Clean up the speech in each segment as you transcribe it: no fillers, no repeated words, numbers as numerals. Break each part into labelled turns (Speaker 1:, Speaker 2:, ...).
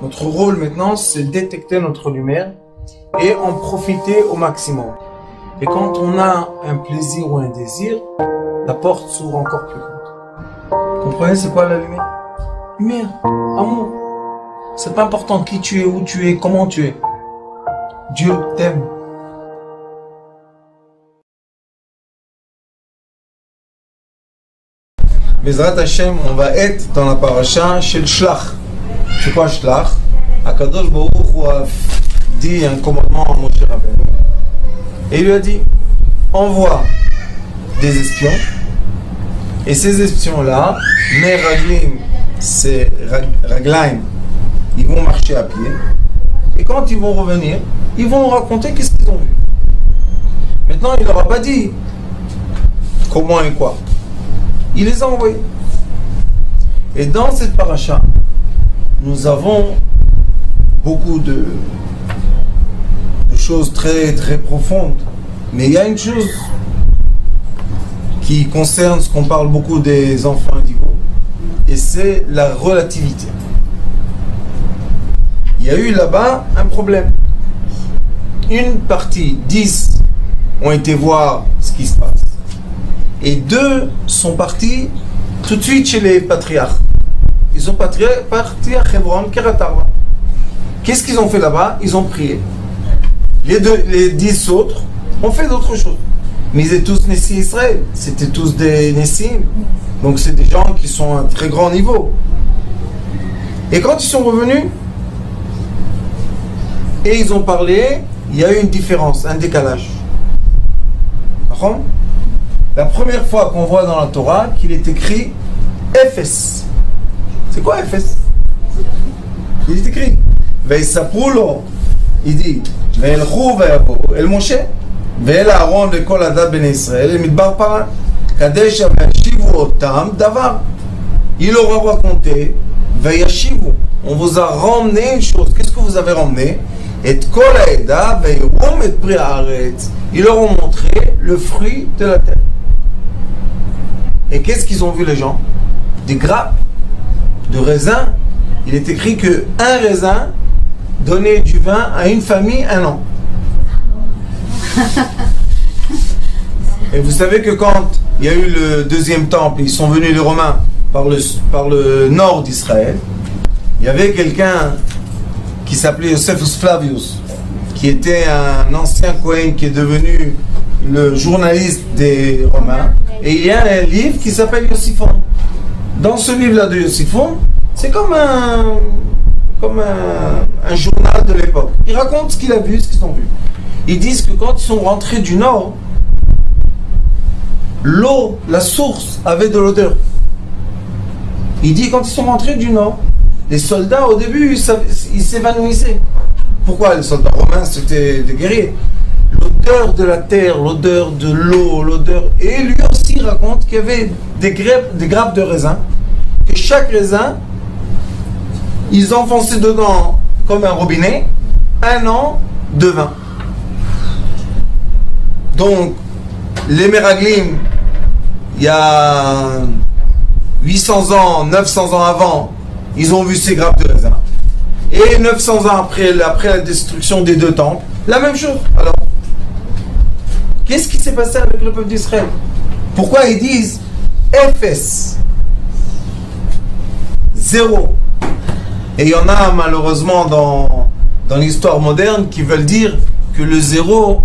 Speaker 1: Notre rôle maintenant, c'est détecter notre lumière et en profiter au maximum. Et quand on a un plaisir ou un désir, la porte s'ouvre encore plus grande. Vous comprenez c'est quoi la lumière? Lumière, amour. C'est pas important qui tu es, où tu es, comment tu es. Dieu t'aime. Bezrat Hashem, on va être dans la paracha chez le Shlach. C'est quoi Shlach? Akadosh Baruch Hu a dit un commandement à Moshe Rabbeinu. Et il lui a dit, envoie des espions. Et ces espions-là, mes raglim, c'est raglaim, ils vont marcher à pied. Et quand ils vont revenir, ils vont raconter qu'est-ce qu'ils ont vu. Maintenant, il leur a pas dit comment et quoi. Il les a envoyés. Et dans cette paracha, nous avons beaucoup de choses très très profondes. Mais il y a une chose qui concerne ce qu'on parle beaucoup des enfants indigos, et c'est la relativité. Il y a eu là-bas un problème. Une partie, 10, ont été voir ce qui se passe. Et 2 sont partis tout de suite chez les patriarches. Ils sont partis à Hebron, Keratarba. Qu'est-ce qu'ils ont fait là-bas? Ils ont prié. Les 10 autres ont fait d'autres choses. Mais ils étaient tous Nessi Israël. C'était tous des Nessim. Donc c'est des gens qui sont à un très grand niveau. Et quand ils sont revenus, et ils ont parlé, il y a eu une différence, un décalage. D'accord? La première fois qu'on voit dans la Torah qu'il est écrit Ephes. C'est quoi Ephes? Il est écrit Veisaprulo. Il dit Veilchou veyavo el Moshe ve'el Aaron ve'kol adat ben Israël el midbar paran kadesh ve'yashivu otam davar. Il leur a raconté Ve'yashivu. On vous a ramené une chose. Qu'est-ce que vous avez ramené? Et kol haeda ve'yom et pri haaretz. Ils leur ont montré le fruit de la terre. Et qu'est-ce qu'ils ont vu les gens? Des grappes de raisins. Il est écrit que un raisin donnait du vin à une famille 1 an. Et vous savez que quand il y a eu le deuxième temple, ils sont venus les Romains par le nord d'Israël, il y avait quelqu'un qui s'appelait Josephus Flavius, qui était un ancien Cohen qui est devenu le journaliste des Romains. Et il y a un livre qui s'appelle Yosiphon. Dans ce livre-là de Yosiphon, c'est comme un journal de l'époque. Il raconte ce qu'il a vu, ce qu'ils ont vu. Ils disent que quand ils sont rentrés du nord, l'eau, la source, avait de l'odeur. Il dit quand ils sont rentrés du nord, les soldats au début, ils s'évanouissaient. Pourquoi? Les soldats romains, c'était des guerriers. L'odeur de la terre, l'odeur de l'eau, l'odeur... Et lui aussi raconte qu'il y avait des grappes de raisin, que chaque raisin, ils enfonçaient dedans, comme un robinet, 1 an de vin. Donc, les Meraglim, il y a 800 ans, 900 ans avant, ils ont vu ces grappes de raisin. Et 900 ans après la destruction des 2 temples, la même chose. Alors, qu'est-ce qui s'est passé avec le peuple d'Israël? Pourquoi ils disent Ephes? 0. Et il y en a malheureusement dans l'histoire moderne qui veulent dire que le 0,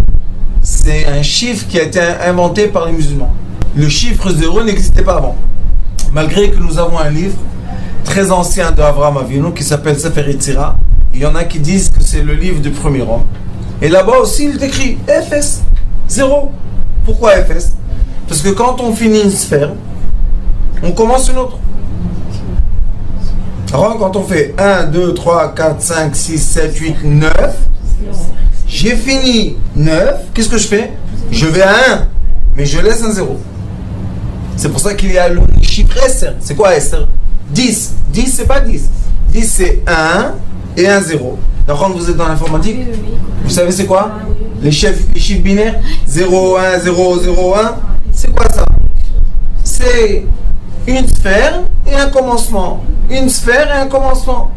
Speaker 1: c'est un chiffre qui a été inventé par les musulmans. Le chiffre 0 n'existait pas avant. Malgré que nous avons un livre très ancien de Avraham Avinu qui s'appelle Sefer Yetzira. Il y en a qui disent que c'est le livre du premier homme. Et là-bas aussi, il est écrit Ephes. 0. Pourquoi Ephes? Parce que quand on finit une sphère, on commence une autre. Alors quand on fait 1, 2, 3, 4, 5, 6, 7, 8, 9, j'ai fini 9, qu'est-ce que je fais? Je vais à 1, mais je laisse un 0. C'est pour ça qu'il y a le chiffre S. C'est quoi S? 10. 10, c'est pas 10. 10, c'est 1 et un 0. Donc quand vous êtes dans l'informatique, vous savez c'est quoi? Les chiffres binaires 0, 1, 0, 0, 1. C'est quoi ça? C'est une sphère et un commencement. Une sphère et un commencement.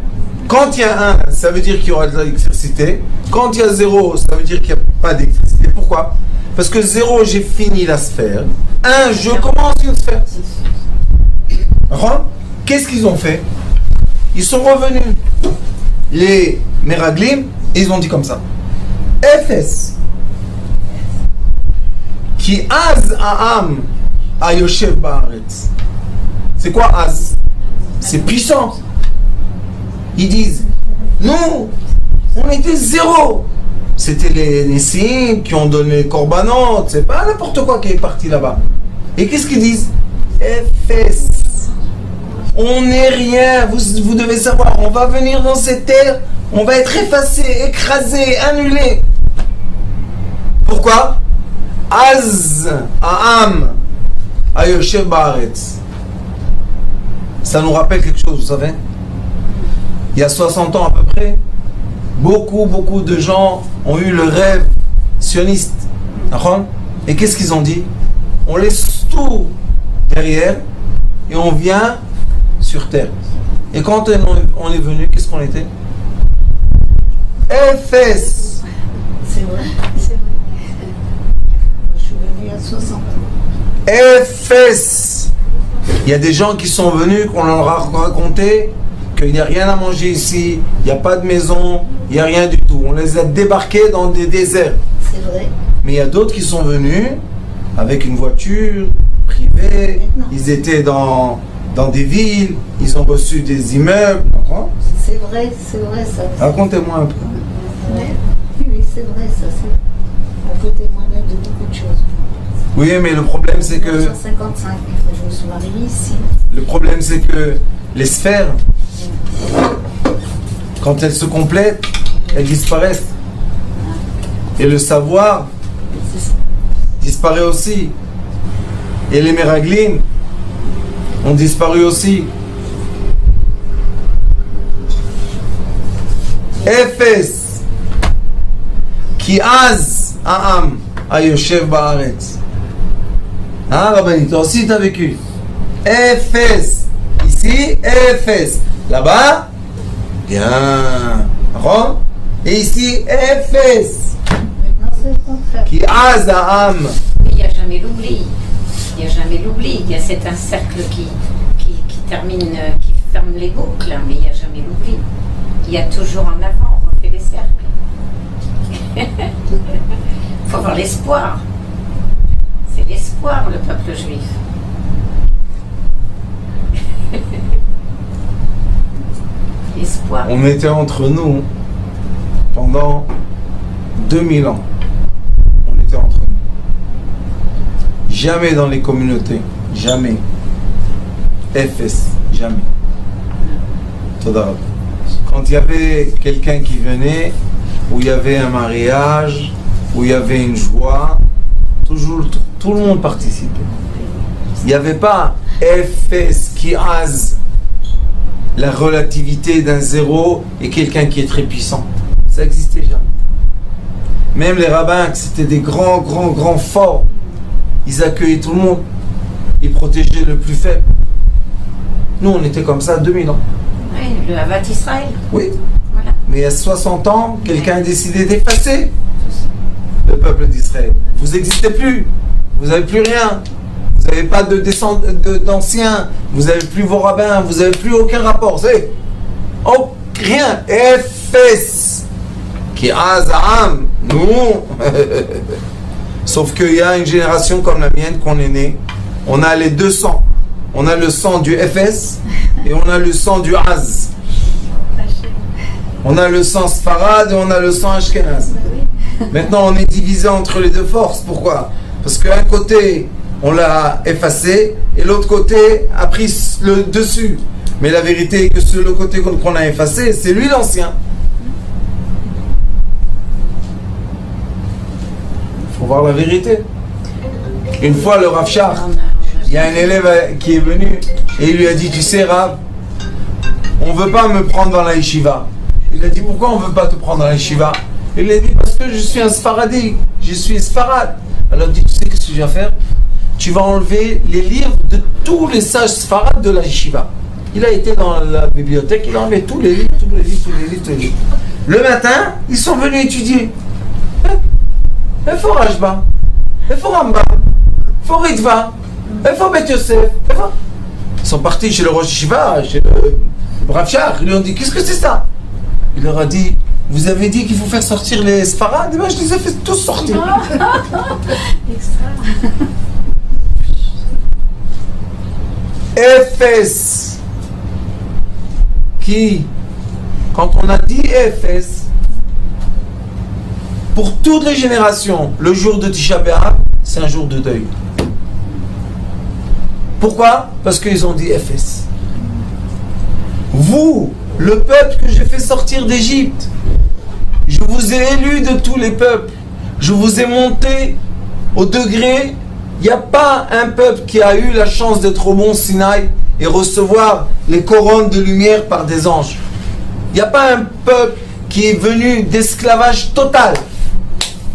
Speaker 1: Quand il y a 1, ça veut dire qu'il y aura de l'électricité. Quand il y a 0, ça veut dire qu'il n'y a pas d'électricité. Pourquoi? Parce que 0, j'ai fini la sphère. 1, je commence une sphère. Qu'est-ce qu'ils ont fait? Ils sont revenus. Les Meraglim, ils ont dit comme ça. Efes. Qui az ha'am ayoshev ba'aretz. C'est quoi az? C'est puissant. Ils disent, nous, on était 0. C'était les Nessim qui ont donné les corbanotes. C'est pas n'importe quoi qui est parti là-bas. Et qu'est-ce qu'ils disent? Efes. On n'est rien. Vous devez savoir, on va venir dans cette terre, on va être effacé, écrasé, annulé. Pourquoi? Az ha'am ayoshev ba'aretz. Ça nous rappelle quelque chose, vous savez? Il y a 60 ans à peu près, beaucoup de gens ont eu le rêve sioniste. Et qu'est-ce qu'ils ont dit? On laisse tout derrière et on vient sur terre. Et quand on est venu, qu'est-ce qu'on était? Efes.
Speaker 2: C'est vrai, c'est vrai. Je suis venu à 60 ans.
Speaker 1: Efes. Il y a des gens qui sont venus, qu'on leur a raconté qu'il n'y a rien à manger ici, il n'y a pas de maison, il n'y a rien du tout. On les a débarqués dans des déserts.
Speaker 2: C'est vrai.
Speaker 1: Mais il y a d'autres qui sont venus avec une voiture privée, ils étaient dans des villes, ils ont reçu des immeubles.
Speaker 2: C'est vrai ça.
Speaker 1: Racontez-moi un peu.
Speaker 2: Oui, c'est vrai ça. On peut témoigner de beaucoup de choses.
Speaker 1: Oui, mais le problème c'est que...
Speaker 2: 1955, je me suis mariée ici.
Speaker 1: Le problème c'est que les sphères, quand elles se complètent, elles disparaissent. Et le savoir disparaît aussi. Et les Meraglim ont disparu aussi. Efes ki az ha'am ayoshev ba'aretz. Hein, Rabbanit, toi aussi t'as vécu. Efes. Ici, Efes. Là-bas, bien. Et ici, Efes.
Speaker 2: Maintenant, c'est le contraire.
Speaker 1: Qui az ha'am.
Speaker 3: Il n'y a jamais l'oubli. Il n'y a jamais l'oubli. Il y a un cercle qui termine, qui ferme les boucles, mais il n'y a jamais l'oubli. Il y a toujours en avant, on refait les cercles. Il faut avoir l'espoir. C'est l'espoir, le peuple juif. L'espoir.
Speaker 1: On était entre nous pendant 2000 ans. On était entre nous. Jamais dans les communautés. Jamais. FS. Jamais. Toda. Quand il y avait quelqu'un qui venait, où il y avait un mariage, où il y avait une joie, toujours tout le monde participait. Il n'y avait pas FS qui az la relativité d'un zéro et quelqu'un qui est très puissant. Ça n'existait jamais. Même les rabbins, c'était des grands forts. Ils accueillaient tout le monde. Ils protégeaient le plus faible. Nous, on était comme ça 2000 ans.
Speaker 3: Oui, le Havat Israël.
Speaker 1: Oui.
Speaker 3: Voilà.
Speaker 1: Mais il y a 60 ans, quelqu'un a décidé d'effacer le peuple d'Israël. Vous n'existez plus. Vous n'avez plus rien. Vous n'avez pas d'anciens. Vous n'avez plus vos rabbins. Vous n'avez plus aucun rapport. C'est rien. Efes. Qui azam. Nous. Sauf qu'il y a une génération comme la mienne qu'on est né. On a les deux sangs. On a le sang du Efes et on a le sang du Az. On a le sang Sfarad et on a le sang Ashkenaz. Maintenant, on est divisé entre les deux forces. Pourquoi? Parce qu'un côté, on l'a effacé et l'autre côté a pris le dessus. Mais la vérité est que le côté qu'on a effacé, c'est lui l'ancien. Il faut voir la vérité. Une fois, le Rav Shach, il y a un élève qui est venu et il lui a dit, tu sais Rav, on ne veut pas me prendre dans la yeshiva. Il a dit, pourquoi on ne veut pas te prendre dans la yeshiva? Il a dit, parce que je suis un Sfaradi, je suis Sfarad. Alors il dit, tu sais ce que tu vas faire? Tu vas enlever les livres de tous les sages Sfarad de la yeshiva. Il a été dans la bibliothèque, il a enlevé tous les livres, tous les livres, tous les livres, tous les livres. Le matin, ils sont venus étudier. Ifaut Rashba, ifaut Rambam, ifaut Ritva, ifaut Bet Yosef. Ils sont partis chez le Rosh Yeshiva, chez le Rav Shach. Ils lui ont dit, qu'est-ce que c'est ça? Il leur a dit, vous avez dit qu'il faut faire sortir les Sfarad, et ben je les ai fait tous sortir.
Speaker 4: Extra.
Speaker 1: Éphèse, qui, quand on a dit Éphèse, pour toutes les générations, le jour de Tisha B'Av, c'est un jour de deuil. Pourquoi? Parce qu'ils ont dit Éphèse. Vous, le peuple que j'ai fait sortir d'Égypte, je vous ai élu de tous les peuples, je vous ai monté au degré. Il n'y a pas un peuple qui a eu la chance d'être au mont Sinaï et recevoir les couronnes de lumière par des anges. Il n'y a pas un peuple qui est venu d'esclavage total,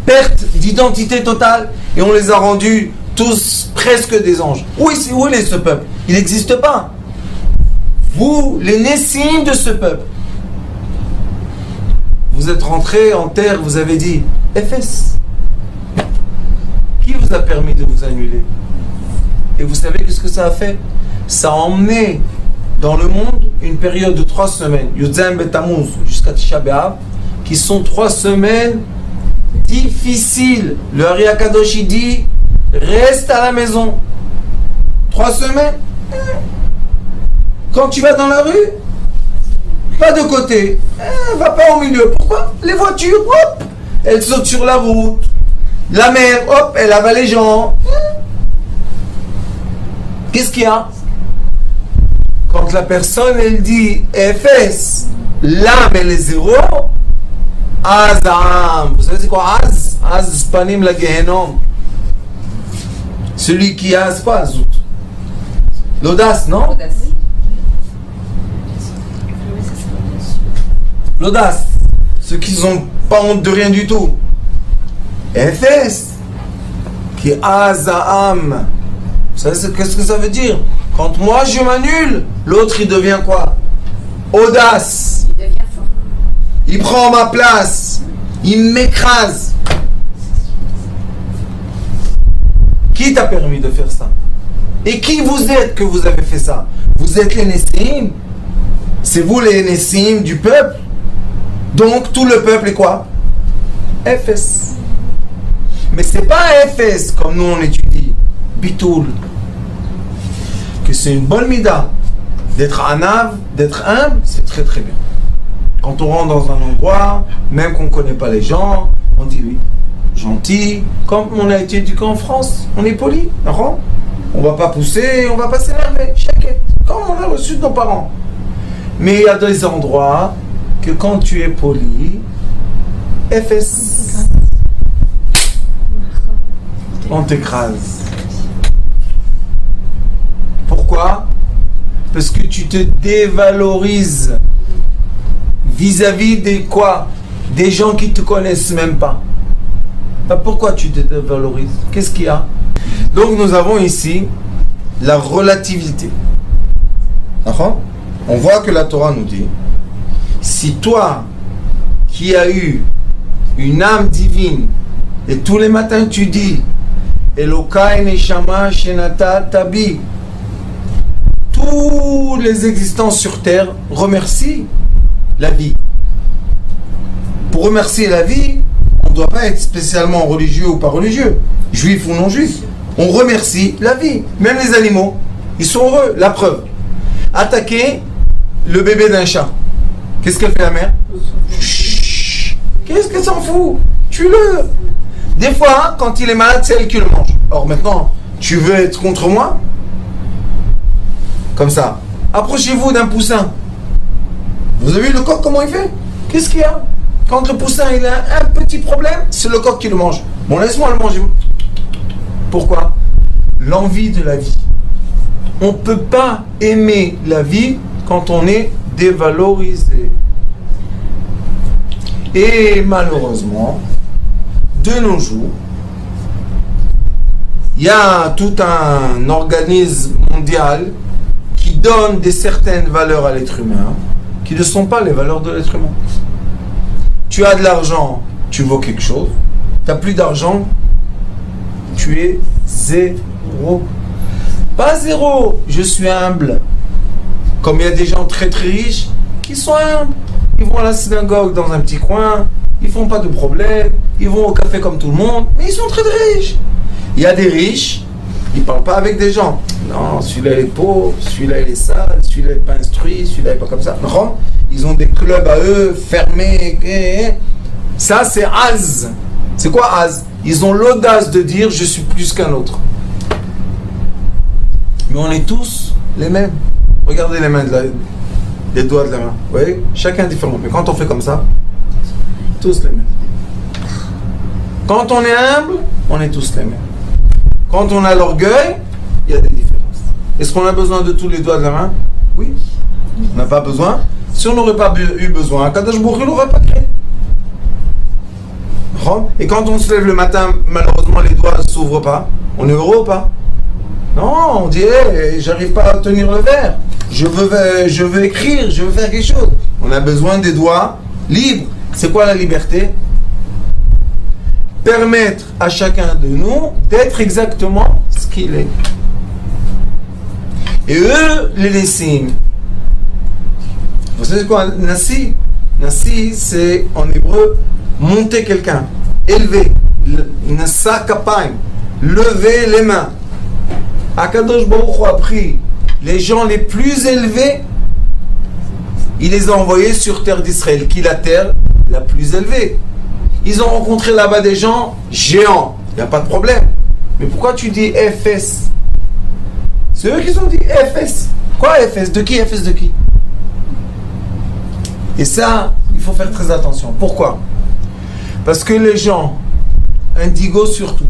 Speaker 1: perte d'identité totale, et on les a rendus tous presque des anges. Où est ce peuple? Il n'existe pas. Vous, les Nessim de ce peuple, vous êtes rentrés en terre, vous avez dit Éphèse. Qui vous a permis de vous annuler? Et vous savez qu'est-ce que ça a fait? Ça a emmené dans le monde une période de 3 semaines, Yud-Zayin Bet-Tammuz jusqu'à Tisha B'Av, qui sont 3 semaines difficiles. Le Ari Akadosh il dit, reste à la maison. 3 semaines. Quand tu vas dans la rue, pas de côté, va pas au milieu. Pourquoi? Les voitures, hop, elles sautent sur la route. La mer, hop, elle avale les gens. Qu'est-ce qu'il y a? Quand la personne, elle dit Éphèse, l'âme, elle est 0, Azam. Vous savez c'est quoi Az? Az panim la Gehenom. Celui qui a, c'est quoi Azout? L'audace, non? L'audace. Ceux qui n'ont pas honte de rien du tout. Éphèse, qui est Azaam. Vous savez qu'est-ce que ça veut dire? Quand moi je m'annule, l'autre il devient quoi? Audace.
Speaker 3: Il devient fort.
Speaker 1: Il prend ma place. Il m'écrase. Qui t'a permis de faire ça? Et qui vous êtes que vous avez fait ça? Vous êtes les Nessim. C'est vous les Nessim du peuple. Donc tout le peuple est quoi? Éphèse. Mais c'est pas Éphèse comme nous on étudie. Bitoul. Que c'est une bonne mida. D'être anav, d'être humble, c'est très très bien. Quand on rentre dans un endroit, même qu'on ne connaît pas les gens, on dit oui, gentil. Comme on a été éduqué en France, on est poli. D'accord? On va pas pousser, on va pas s'énerver. Chaquette. Comme on a reçu de nos parents. Mais il y a des endroits que quand tu es poli, Éphèse. On t'écrase. Pourquoi? Parce que tu te dévalorises vis-à-vis des quoi? Des gens qui ne te connaissent même pas. Pourquoi tu te dévalorises? Qu'est-ce qu'il y a? Donc nous avons ici la relativité. D'accord? On voit que la Torah nous dit, si toi qui as eu une âme divine et tous les matins tu dis Elokai Neshama Shenata Tabi, toutes les existences sur terre remercient la vie. Pour remercier la vie, on ne doit pas être spécialement religieux ou pas religieux, juif ou non juif. On remercie la vie. Même les animaux, ils sont heureux. La preuve, attaquer le bébé d'un chat. Qu'est-ce qu'elle fait la mère? Chut. Qu'est-ce qu'elle s'en fout? Tue-le. Des fois, quand il est malade, c'est elle qui le mange. Or maintenant, tu veux être contre moi? Comme ça. Approchez-vous d'un poussin. Vous avez vu le coq, comment il fait? Qu'est-ce qu'il y a? Quand le poussin il a un petit problème, c'est le coq qui le mange. Bon, laisse-moi le manger. Pourquoi? L'envie de la vie. On ne peut pas aimer la vie quand on est dévalorisé. Et malheureusement, de nos jours, il y a tout un organisme mondial qui donne certaines valeurs à l'être humain qui ne sont pas les valeurs de l'être humain. Tu as de l'argent, tu vaux quelque chose. Tu n'as plus d'argent, tu es zéro. Pas zéro, je suis humble. Comme il y a des gens très très riches qui sont humbles. Ils vont à la synagogue dans un petit coin, ils font pas de problème, ils vont au café comme tout le monde, mais ils sont très très riches. Il y a des riches, ils ne parlent pas avec des gens. Non, celui-là est pauvre, celui-là il est sale, celui-là n'est pas instruit, celui-là n'est pas comme ça. Non, ils ont des clubs à eux, fermés. Ça c'est az. C'est quoi az? Ils ont l'audace de dire je suis plus qu'un autre. Mais on est tous les mêmes. Regardez les mains les doigts de la main. Vous voyez? Chacun différent. Mais quand on fait comme ça, tous les mêmes. Quand on est humble, on est tous les mêmes. Quand on a l'orgueil, il y a des différences. Est-ce qu'on a besoin de tous les doigts de la main? Oui. On n'a pas besoin. Si on n'aurait pas eu besoin, Kadosh Baruch Hu l'aurait pas créé. Et quand on se lève le matin, malheureusement les doigts ne s'ouvrent pas. On est heureux ou pas? Non, on dit hey, j'arrive pas à tenir le verre. Je veux écrire, je veux faire quelque chose. On a besoin des doigts libres. C'est quoi la liberté? Permettre à chacun de nous d'être exactement ce qu'il est. Et eux, les Nessim. Vous savez quoi, Nassi? Nassi, c'est en hébreu monter quelqu'un, élever. Nassa kapayim, lever les mains. Akadosh Baruch Hu a pris les gens les plus élevés, il les a envoyés sur terre d'Israël, qui est la terre la plus élevée. Ils ont rencontré là-bas des gens géants, il n'y a pas de problème. Mais pourquoi tu dis FS? C'est eux qui ont dit FS. Quoi FS? De qui? FS de qui? Et ça, il faut faire très attention. Pourquoi? Parce que les gens, indigos surtout,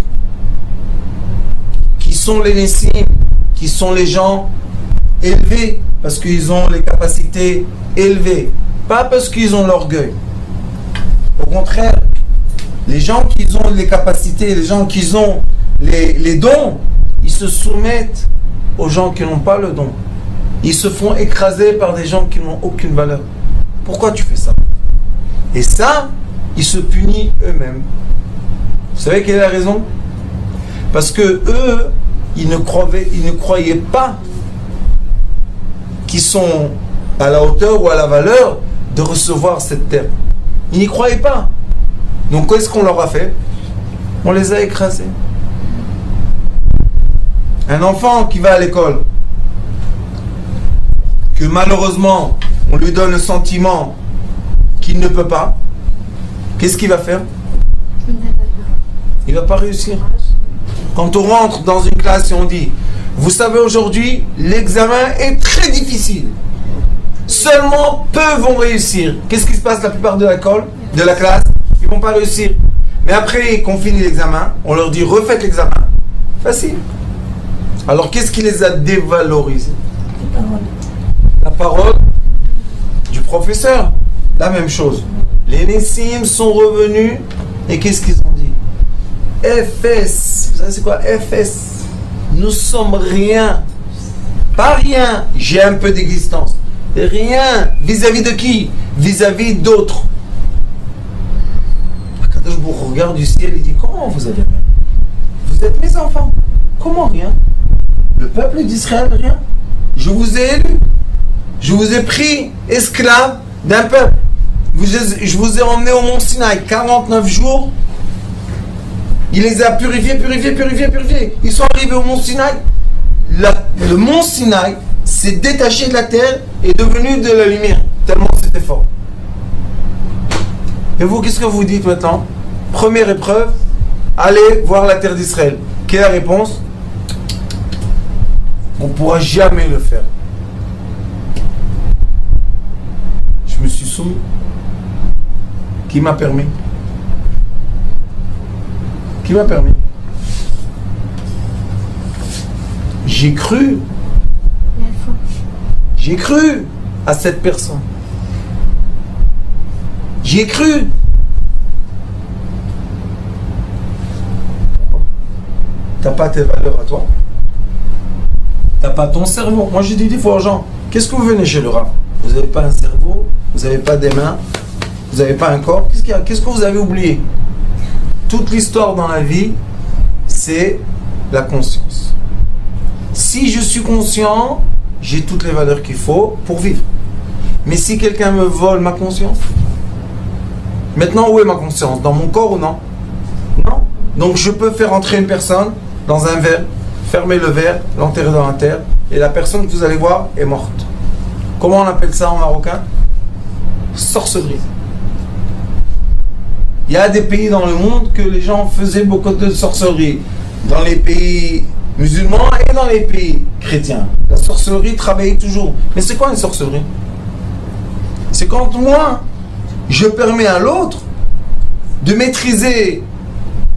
Speaker 1: qui sont les Nessim, qui sont les gens élevés, parce qu'ils ont les capacités élevées, pas parce qu'ils ont l'orgueil. Au contraire, les gens qui ont les capacités, les gens qui ont les dons, ils se soumettent aux gens qui n'ont pas le don. Ils se font écraser par des gens qui n'ont aucune valeur. Pourquoi tu fais ça? Et ça, ils se punissent eux-mêmes. Vous savez quelle est la raison? Parce que eux, ils ne croyaient pas qu'ils sont à la hauteur ou à la valeur de recevoir cette terre. Ils n'y croyaient pas. Donc qu'est-ce qu'on leur a fait? On les a écrasés. Un enfant qui va à l'école, que malheureusement on lui donne le sentiment qu'il ne peut pas, qu'est-ce qu'il va faire? Il ne va pas réussir. Quand on rentre dans une classe et on dit vous savez aujourd'hui l'examen est très difficile, seulement peu vont réussir, qu'est-ce qui se passe la plupart de l'école, de la classe? Ils ne vont pas réussir. Mais après qu'on finit l'examen, on leur dit refaites l'examen. Facile. Alors qu'est-ce qui les a dévalorisés? La parole du professeur. La même chose. Les Nessim sont revenus et qu'est-ce qu'ils ont dit? FS. Vous savez c'est quoi FS? Nous sommes rien. Pas rien. J'ai un peu d'existence. Rien. Vis-à-vis de qui? Vis-à-vis d'autres. Quand je vous regarde du ciel, il dit comment vous avez rien? Vous êtes mes enfants. Comment rien? Le peuple d'Israël, rien. Je vous ai élu. Je vous ai pris esclave d'un peuple. Je vous ai emmené au mont Sinaï 49 jours. Il les a purifiés. Ils sont arrivés au mont Sinaï. Le mont Sinaï s'est détaché de la terre et est devenu de la lumière. Tellement c'était fort. Et vous, qu'est-ce que vous dites maintenant? Première épreuve, allez voir la terre d'Israël. Quelle est la réponse? On ne pourra jamais le faire. Je me suis soumis. Qui m'a permis? Qui m'a permis? J'ai cru. J'ai cru à cette personne. J'y ai cru. T'as pas tes valeurs à toi. T'as pas ton cerveau. Moi j'ai dit des fois aux gens, qu'est-ce que vous venez chez le Rav? Vous n'avez pas un cerveau, vous n'avez pas des mains, vous n'avez pas un corps. Qu'est-ce qu'il y a? Qu'est-ce que vous avez oublié? Toute l'histoire dans la vie, c'est la conscience. Si je suis conscient, j'ai toutes les valeurs qu'il faut pour vivre. Mais si quelqu'un me vole ma conscience, maintenant où est ma conscience? Dans mon corps ou non? Non. Donc je peux faire entrer une personne dans un verre, fermer le verre, l'enterrer dans la terre, et la personne que vous allez voir est morte. Comment on appelle ça en marocain? Sorcellerie. Il y a des pays dans le monde que les gens faisaient beaucoup de sorcellerie. Dans les pays musulmans et dans les pays chrétiens. La sorcellerie travaillait toujours. Mais c'est quoi une sorcellerie? C'est quand moi, je permets à l'autre de maîtriser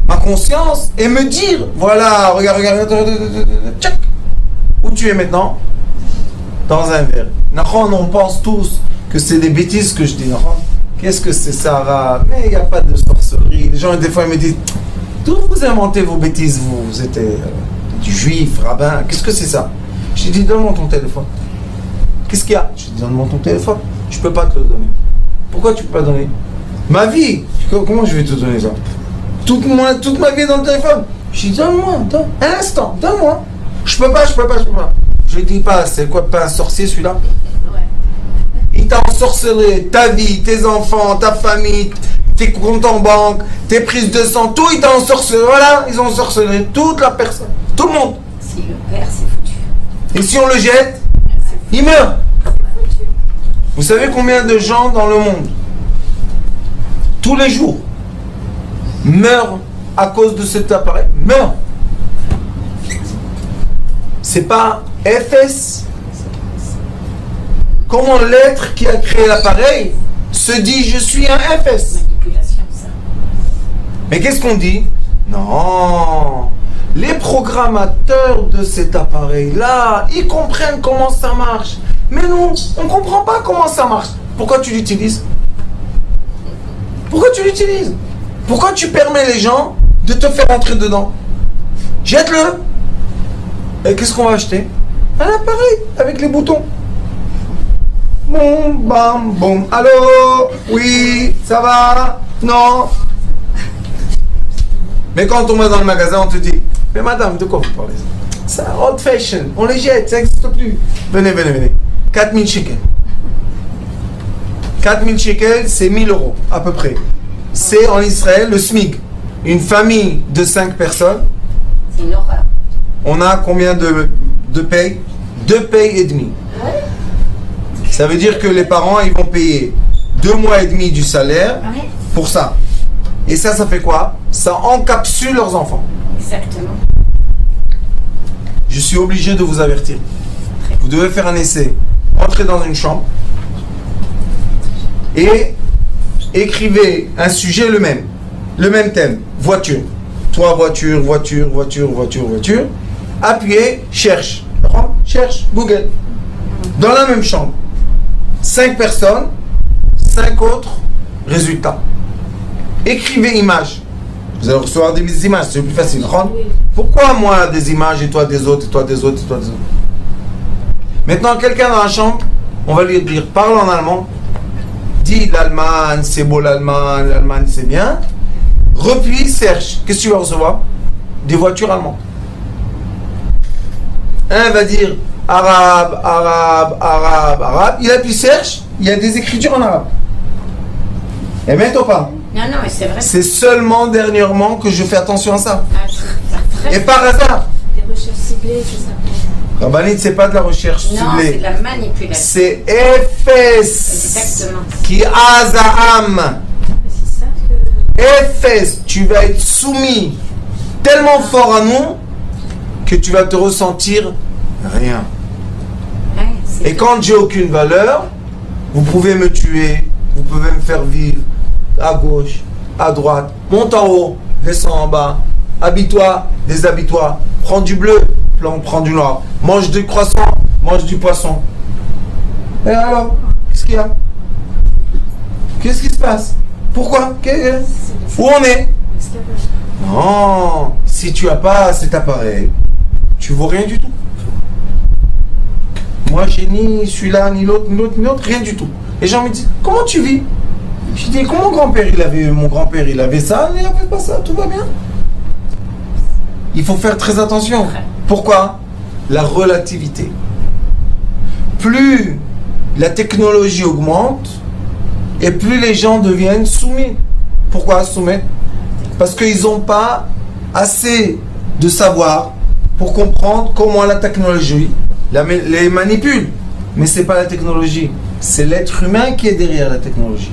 Speaker 1: ma conscience et me dire, voilà, regarde, tchac, où tu es maintenant? Dans un verre. On pense tous que c'est des bêtises que je dis. Qu'est-ce que c'est ça? Mais il n'y a pas de sorcellerie. Les gens, des fois, ils me disent, d'où vous inventez vos bêtises? Vous êtes du juif, rabbin. Qu'est-ce que c'est ça? Je dis, donne-moi ton téléphone. Qu'est-ce qu'il y a? Je dis, donne-moi ton téléphone. Je ne peux pas te le donner. Pourquoi tu ne peux pas donner? Ma vie. Comment je vais te donner ça? Toute ma vie est dans le téléphone. Je dis, donne-moi, un instant, donne-moi. Je peux pas. Je dis pas, c'est quoi, pas un sorcier celui-là? Ouais. Il t'a ensorcelé ta vie, tes enfants, ta famille, tes comptes en banque, tes prises de sang, tout, il t'a ensorcelé. Voilà, ils ont ensorcelé toute la personne, tout le monde.
Speaker 3: Si le père, c'est foutu.
Speaker 1: Et si on le jette, il meurt. Vous savez combien de gens dans le monde, tous les jours, meurent à cause de cet appareil? Meurent. C'est pas FS. Comment l'être qui a créé l'appareil se dit je suis un FS?
Speaker 3: Manipulation, ça.
Speaker 1: Mais qu'est-ce qu'on dit? Non. Les programmateurs de cet appareil-là, ils comprennent comment ça marche. Mais nous, on ne comprend pas comment ça marche. Pourquoi tu l'utilises? Pourquoi tu l'utilises? Pourquoi tu permets les gens de te faire entrer dedans? Jette-le. Et qu'est-ce qu'on va acheter? Un appareil avec les boutons. Boum, bam, boum. Allô? Oui, ça va? Non? Mais quand on va dans le magasin, on te dit, mais madame, de quoi vous parlez? C'est old fashion. On les jette, ça n'existe plus. Venez. 4000 shekels. 4000 shekels, c'est 1000 euros, à peu près. C'est en Israël le SMIC. Une famille de 5 personnes.
Speaker 3: C'est une horreur.
Speaker 1: On a combien de payes? 2 payes et demi.
Speaker 3: Ouais.
Speaker 1: Ça veut dire que les parents, ils vont payer 2 mois et demi du salaire pour ça. Et ça fait quoi? Ça encapsule leurs enfants.
Speaker 3: Exactement.
Speaker 1: Je suis obligé de vous avertir. Vous devez faire un essai. Entrez dans une chambre et écrivez un sujet le même thème. Voiture. Toi, voiture. Appuyez, cherche. Cherche, Google. Dans la même chambre. 5 personnes, 5 autres résultats. Écrivez images. Vous allez recevoir des images, c'est plus facile. Pourquoi moi des images et toi des autres, et toi des autres, et toi des autres? Maintenant, quelqu'un dans la chambre, on va lui dire, parle en allemand. Dis l'Allemagne, c'est beau l'Allemagne c'est bien. Repuis, cherche. Qu'est-ce que tu vas recevoir? Des voitures allemandes. Un va dire arabe. Il appuie cherche, il y a des écritures en arabe. Et maintenant pas.
Speaker 3: Non, mais c'est vrai.
Speaker 1: C'est seulement dernièrement que je fais attention à ça. Et par hasard.
Speaker 4: Des recherches ciblées, tout ça.
Speaker 1: Rabbanit, c'est pas de la recherche ciblée.
Speaker 3: Non, c'est de la manipulation.
Speaker 1: C'est Efes.
Speaker 3: Exactement.
Speaker 1: Qui Azaam.
Speaker 4: C'est ça que...
Speaker 1: Efes, tu vas être soumis tellement fort à nous que tu vas te ressentir rien.
Speaker 3: Ouais,
Speaker 1: et quand j'ai aucune valeur, vous pouvez me tuer, vous pouvez me faire vivre à gauche, à droite, monte en haut, descends en bas, habille-toi, déshabille-toi, prends du bleu, prends du noir, mange du croissant, mange du poisson. Et alors, qu'est-ce qu'il y a? Qu'est-ce qui se passe? Pourquoi? Où on est? Non, si tu n'as pas cet appareil, tu ne vaux rien du tout. Moi, j'ai ni celui-là, ni l'autre, ni l'autre, ni l'autre, rien du tout. Les gens me disent, comment tu vis? Je dis, comment mon grand-père, il avait ça, il n'avait pas ça, tout va bien. Il faut faire très attention. Pourquoi? La relativité. Plus la technologie augmente, et plus les gens deviennent soumis. Pourquoi soumis? Parce qu'ils n'ont pas assez de savoir pour comprendre comment la technologie les manipule. Mais ce n'est pas la technologie, c'est l'être humain qui est derrière la technologie.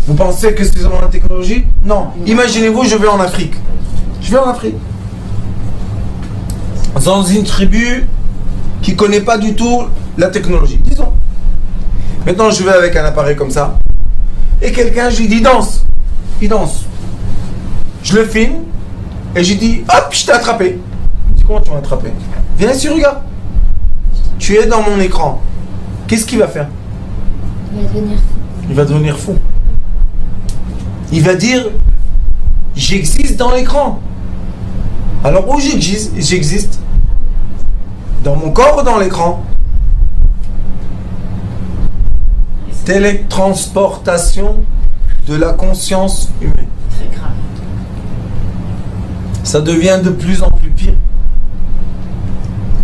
Speaker 1: Vous pensez que c'est seulement la technologie? Non. Imaginez-vous, je vais en Afrique. Je vais en Afrique. Dans une tribu qui ne connaît pas du tout la technologie. Disons. Maintenant, je vais avec un appareil comme ça. Et quelqu'un, je lui dis, danse. Il danse. Je le filme. Et je lui dis, hop, je t'ai attrapé. Je dis, comment tu m'as attrapé? Viens ici, regarde. Tu es dans mon écran. Qu'est-ce qu'il va faire?
Speaker 4: Il va devenir fou.
Speaker 1: Il va devenir fou. Il va dire, j'existe dans l'écran. Alors où j'existe? Dans mon corps ou dans l'écran? Télétransportation de la conscience humaine.
Speaker 3: Très grave.
Speaker 1: Ça devient de plus en plus pire.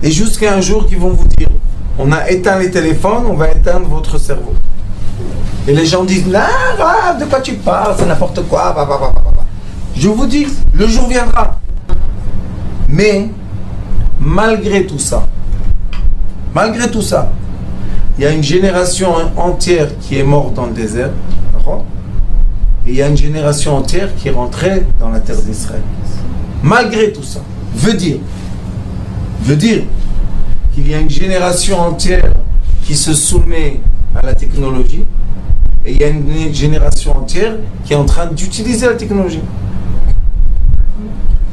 Speaker 1: Et jusqu'à un jour qu'ils vont vous dire, on a éteint les téléphones, on va éteindre votre cerveau. Et les gens disent, ah, de quoi tu parles, c'est n'importe quoi. Bah, bah, bah, bah, bah. Je vous dis, le jour viendra. Mais, malgré tout ça, il y a une génération entière qui est morte dans le désert. Et il y a une génération entière qui est rentrée dans la terre d'Israël. Malgré tout ça, veut dire qu'il y a une génération entière qui se soumet à la technologie et il y a une génération entière qui est en train d'utiliser la technologie.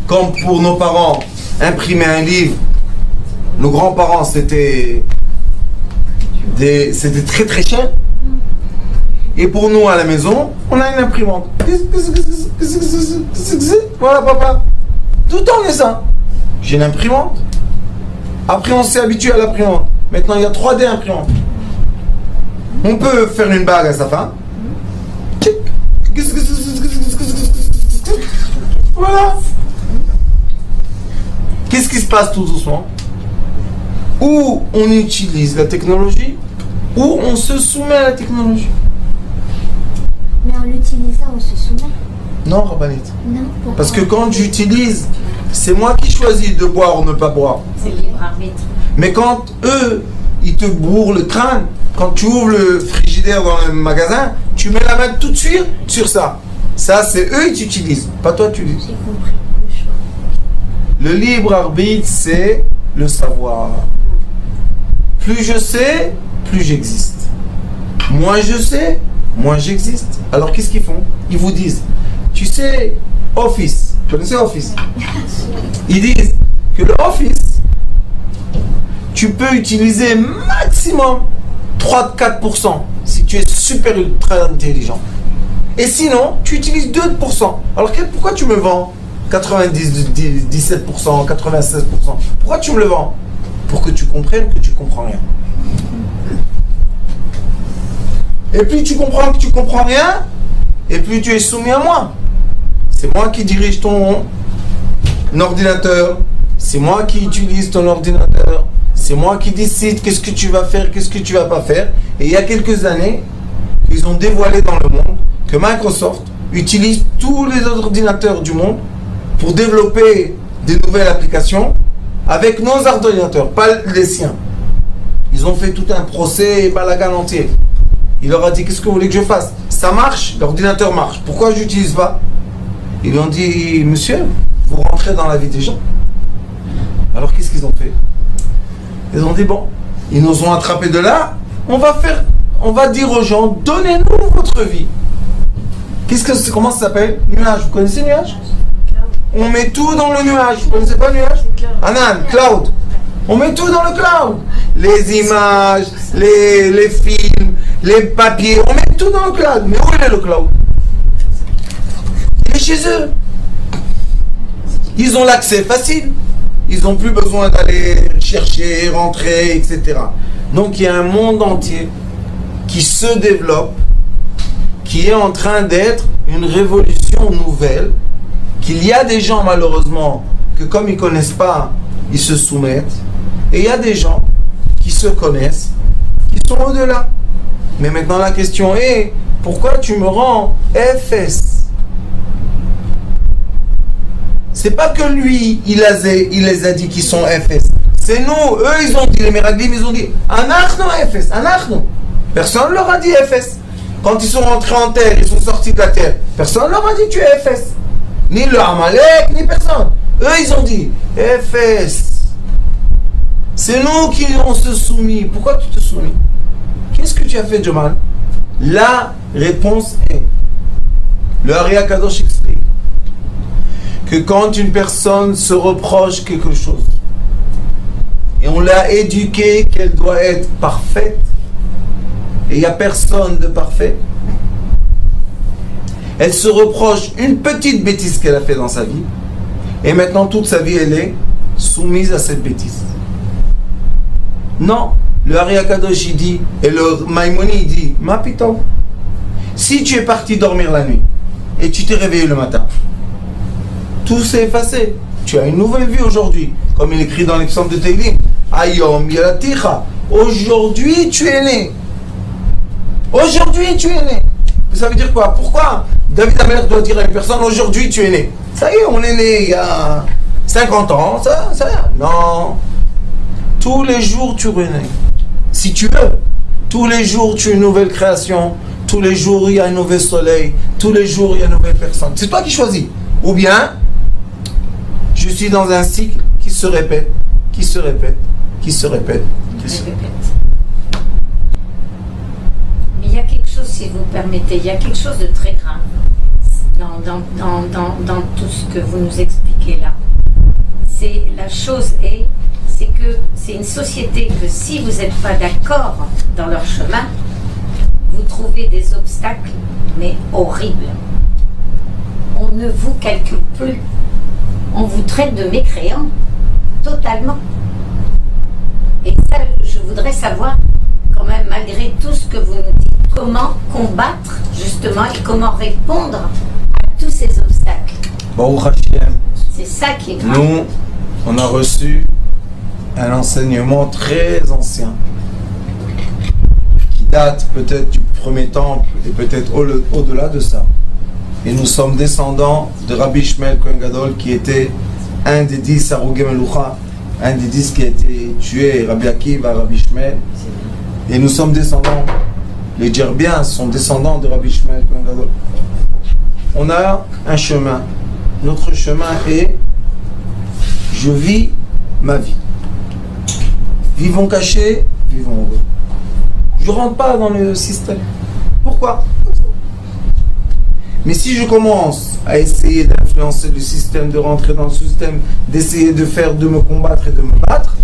Speaker 1: Comme pour nos parents, imprimer un livre, nos grands-parents, c'était très très cher. Et pour nous à la maison, on a une imprimante. Voilà papa. Tout le temps on est ça. J'ai une imprimante. Après on s'est habitué à l'imprimante. Maintenant il y a 3D imprimante. On peut faire une bague à sa femme. Voilà. Qu'est-ce qui se passe tout doucement? Ou on utilise la technologie, ou on se soumet à la technologie.
Speaker 4: Mais en l'utilisant, on se soumet.
Speaker 1: Non, Rabbanit.
Speaker 4: Non, pourquoi?
Speaker 1: Parce que quand j'utilise, c'est moi qui choisis de boire ou ne pas boire.
Speaker 3: C'est libre arbitre.
Speaker 1: Mais quand eux, ils te bourrent le crâne, quand tu ouvres le frigidaire dans le magasin, tu mets la main tout de suite sur ça. Ça, c'est eux qui utilisent, pas toi tu l'utilises.
Speaker 4: J'ai compris le choix.
Speaker 1: Le libre arbitre, c'est le savoir. Plus je sais, plus j'existe. Moins je sais, moins j'existe. Alors qu'est-ce qu'ils font? Ils vous disent, tu sais, Office, vous connaissez Office? Ils disent que le Office, tu peux utiliser maximum 3-4% si tu es super ultra intelligent. Et sinon, tu utilises 2%. Alors pourquoi tu me vends 97%, 96%? Pourquoi tu me le vends? Pour que tu comprennes que tu comprends rien. Et plus tu comprends que tu comprends rien, et plus tu es soumis à moi. C'est moi qui dirige ton ordinateur, c'est moi qui utilise ton ordinateur, c'est moi qui décide qu'est-ce que tu vas faire, qu'est-ce que tu vas pas faire. Et il y a quelques années, ils ont dévoilé dans le monde que Microsoft utilise tous les ordinateurs du monde pour développer des nouvelles applications avec nos ordinateurs, pas les siens. Ils ont fait tout un procès et balagan entier. Il leur a dit, qu'est-ce que vous voulez que je fasse? Ça marche, l'ordinateur marche. Pourquoi je n'utilise pas? Ils lui ont dit, monsieur, vous rentrez dans la vie des gens. Alors qu'est-ce qu'ils ont fait? Ils ont dit, bon, ils nous ont attrapés de là, on va dire aux gens, donnez-nous votre vie. Comment ça s'appelle? Nuage, vous connaissez nuage? On met tout dans le nuage. Vous connaissez pas le nuage? Anan, cloud. On met tout dans le cloud. Les images, les films, les papiers, on met tout dans le cloud. Mais où est le cloud? Il est chez eux. Ils ont l'accès facile. ils n'ont plus besoin d'aller chercher, rentrer, etc. Donc il y a un monde entier qui se développe, qui est en train d'être une révolution nouvelle, qu'il y a des gens malheureusement que comme ils ne connaissent pas, ils se soumettent, et il y a des gens qui se connaissent, qui sont au-delà. Mais maintenant la question est, pourquoi tu me rends FS? C'est pas que lui, il les a dit qu'ils sont FS. C'est nous, eux ils ont dit, les Meraglim ils ont dit, Anachno FS, Anachno. Personne ne leur a dit FS. Quand ils sont rentrés en terre, ils sont sortis de la terre, personne ne leur a dit tu es FS. Ni le Amalek, ni personne. Eux ils ont dit FS. C'est nous qui on se soumis. Pourquoi tu te soumis? Qu'est-ce que tu as fait, Jamal? La réponse est, le Ari HaKadosh explique que quand une personne se reproche quelque chose et on l'a éduquée qu'elle doit être parfaite, et il n'y a personne de parfait, elle se reproche une petite bêtise qu'elle a fait dans sa vie, et maintenant toute sa vie elle est soumise à cette bêtise. Non, le Ari HaKadosh il dit, et le Maïmoni il dit, ma piton, si tu es parti dormir la nuit et tu t'es réveillé le matin, tout s'est effacé, tu as une nouvelle vie aujourd'hui, comme il écrit dans les psaumes de Teilim, Ayom Yalaticha, aujourd'hui tu es né. Aujourd'hui tu es né. Ça veut dire quoi? Pourquoi David Amelech doit dire à une personne aujourd'hui tu es né? Ça y est, on est né il y a 50 ans, ça. Non. Tous les jours tu renais. Si tu veux, tous les jours tu es une nouvelle création, tous les jours il y a un nouvel soleil, tous les jours il y a une nouvelle personne. C'est toi qui choisis. Ou bien, je suis dans un cycle qui se répète, qui se répète, qui se répète, qui se répète.
Speaker 3: Mais il y a quelque chose, si vous permettez, il y a quelque chose de très grave dans tout ce que vous nous expliquez là. C'est la chose est, c'est que c'est une société que si vous n'êtes pas d'accord dans leur chemin, vous trouvez des obstacles, mais horribles. On ne vous calcule plus. On vous traite de mécréants, totalement. Et ça, je voudrais savoir, quand même, malgré tout ce que vous nous dites, comment combattre, justement, et comment répondre à tous ces obstacles.
Speaker 1: Baruch Hashem.
Speaker 3: C'est ça qui est grave.
Speaker 1: Nous, on a reçu un enseignement très ancien, qui date peut-être du premier temple, et peut-être au-delà de ça. Et nous sommes descendants de Rabbi Shmuel Kohen Gadol, qui était un des 10 Harugei Melucha, un des 10 qui a été tué, Rabbi Akiva, Rabbi Shmuel. Et nous sommes descendants, les Djerbiens sont descendants de Rabbi Shmuel Kohen Gadol. On a un chemin. Notre chemin est, je vis ma vie. Vivons cachés, vivons heureux. Je ne rentre pas dans le système. Pourquoi? Mais si je commence à essayer d'influencer le système, de rentrer dans le système, d'essayer de faire, de me combattre et de me battre,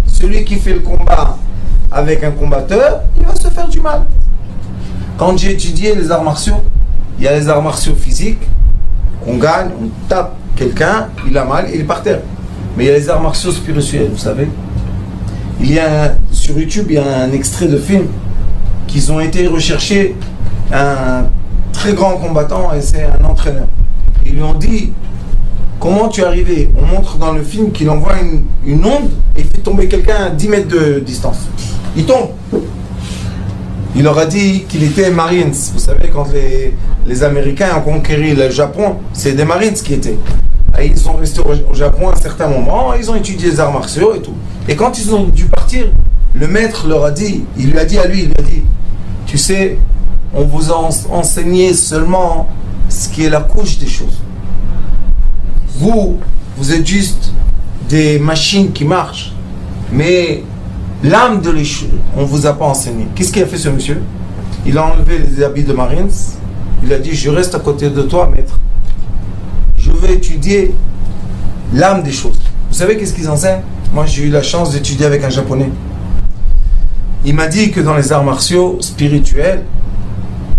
Speaker 1: celui qui fait le combat avec un combatteur, il va se faire du mal. Quand j'ai étudié les arts martiaux, il y a les arts martiaux physiques, on gagne, on tape quelqu'un, il a mal, il est par terre. Mais il y a les arts martiaux spirituels, vous savez. Sur YouTube, il y a un extrait de film qu'ils ont été rechercher un très grand combattant et c'est un entraîneur. Ils lui ont dit, comment tu es arrivé? On montre dans le film qu'il envoie une onde et il fait tomber quelqu'un à 10 mètres de distance. Il tombe. Il leur a dit qu'il était Marines. Vous savez, quand les Américains ont conquéri le Japon, c'est des Marines qui étaient. Et ils sont restés au Japon à un certain moment, ils ont étudié les arts martiaux et tout. Et quand ils ont dû partir, le maître leur a dit, il lui a dit, tu sais, on vous a enseigné seulement ce qui est la couche des choses. Vous êtes juste des machines qui marchent, mais l'âme de l'échelle, on ne vous a pas enseigné. Qu'est-ce qu'il a fait ce monsieur? Il a enlevé les habits de Marines, il a dit, je reste à côté de toi, maître. Je vais étudier l'âme des choses. Vous savez qu'est-ce qu'ils enseignent? Moi, j'ai eu la chance d'étudier avec un japonais. Il m'a dit que dans les arts martiaux spirituels,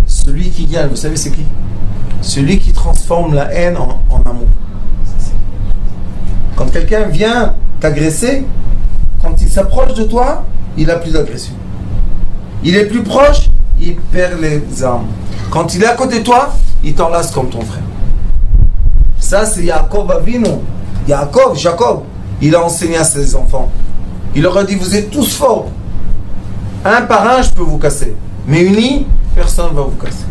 Speaker 1: celui qui gagne, vous savez c'est qui? Celui qui transforme la haine en amour. Quand quelqu'un vient t'agresser, quand il s'approche de toi, il n'a plus d'agression. Il est plus proche, il perd les armes. Quand il est à côté de toi, il t'enlace comme ton frère. Ça, c'est Yaakov Avinu. Jacob, il a enseigné à ses enfants. Il leur a dit, vous êtes tous forts. Un par un, je peux vous casser. Mais unis, personne ne va vous casser.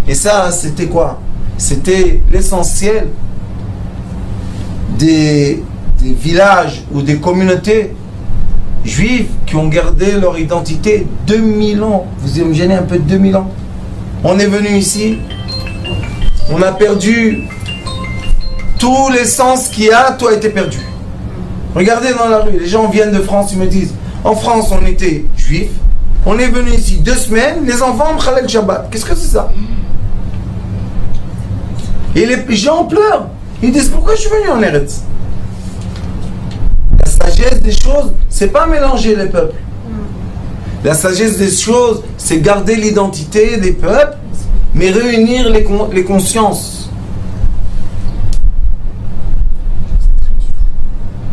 Speaker 1: Et ça, c'était quoi? C'était l'essentiel des villages ou des communautés juives qui ont gardé leur identité 2000 ans. Vous imaginez un peu 2000 ans. On est venu ici, on a perdu tous les sens qu'il y a, tout a été perdu. Regardez dans la rue, les gens viennent de France, ils me disent, en France on était juifs, on est venu ici 2 semaines, les enfants ont Khalel Shabbat. Qu'est-ce que c'est ça? Et les gens pleurent. Ils disent, pourquoi je suis venu en Eretz? La sagesse des choses, c'est pas mélanger les peuples. La sagesse des choses, c'est garder l'identité des peuples, mais réunir les consciences.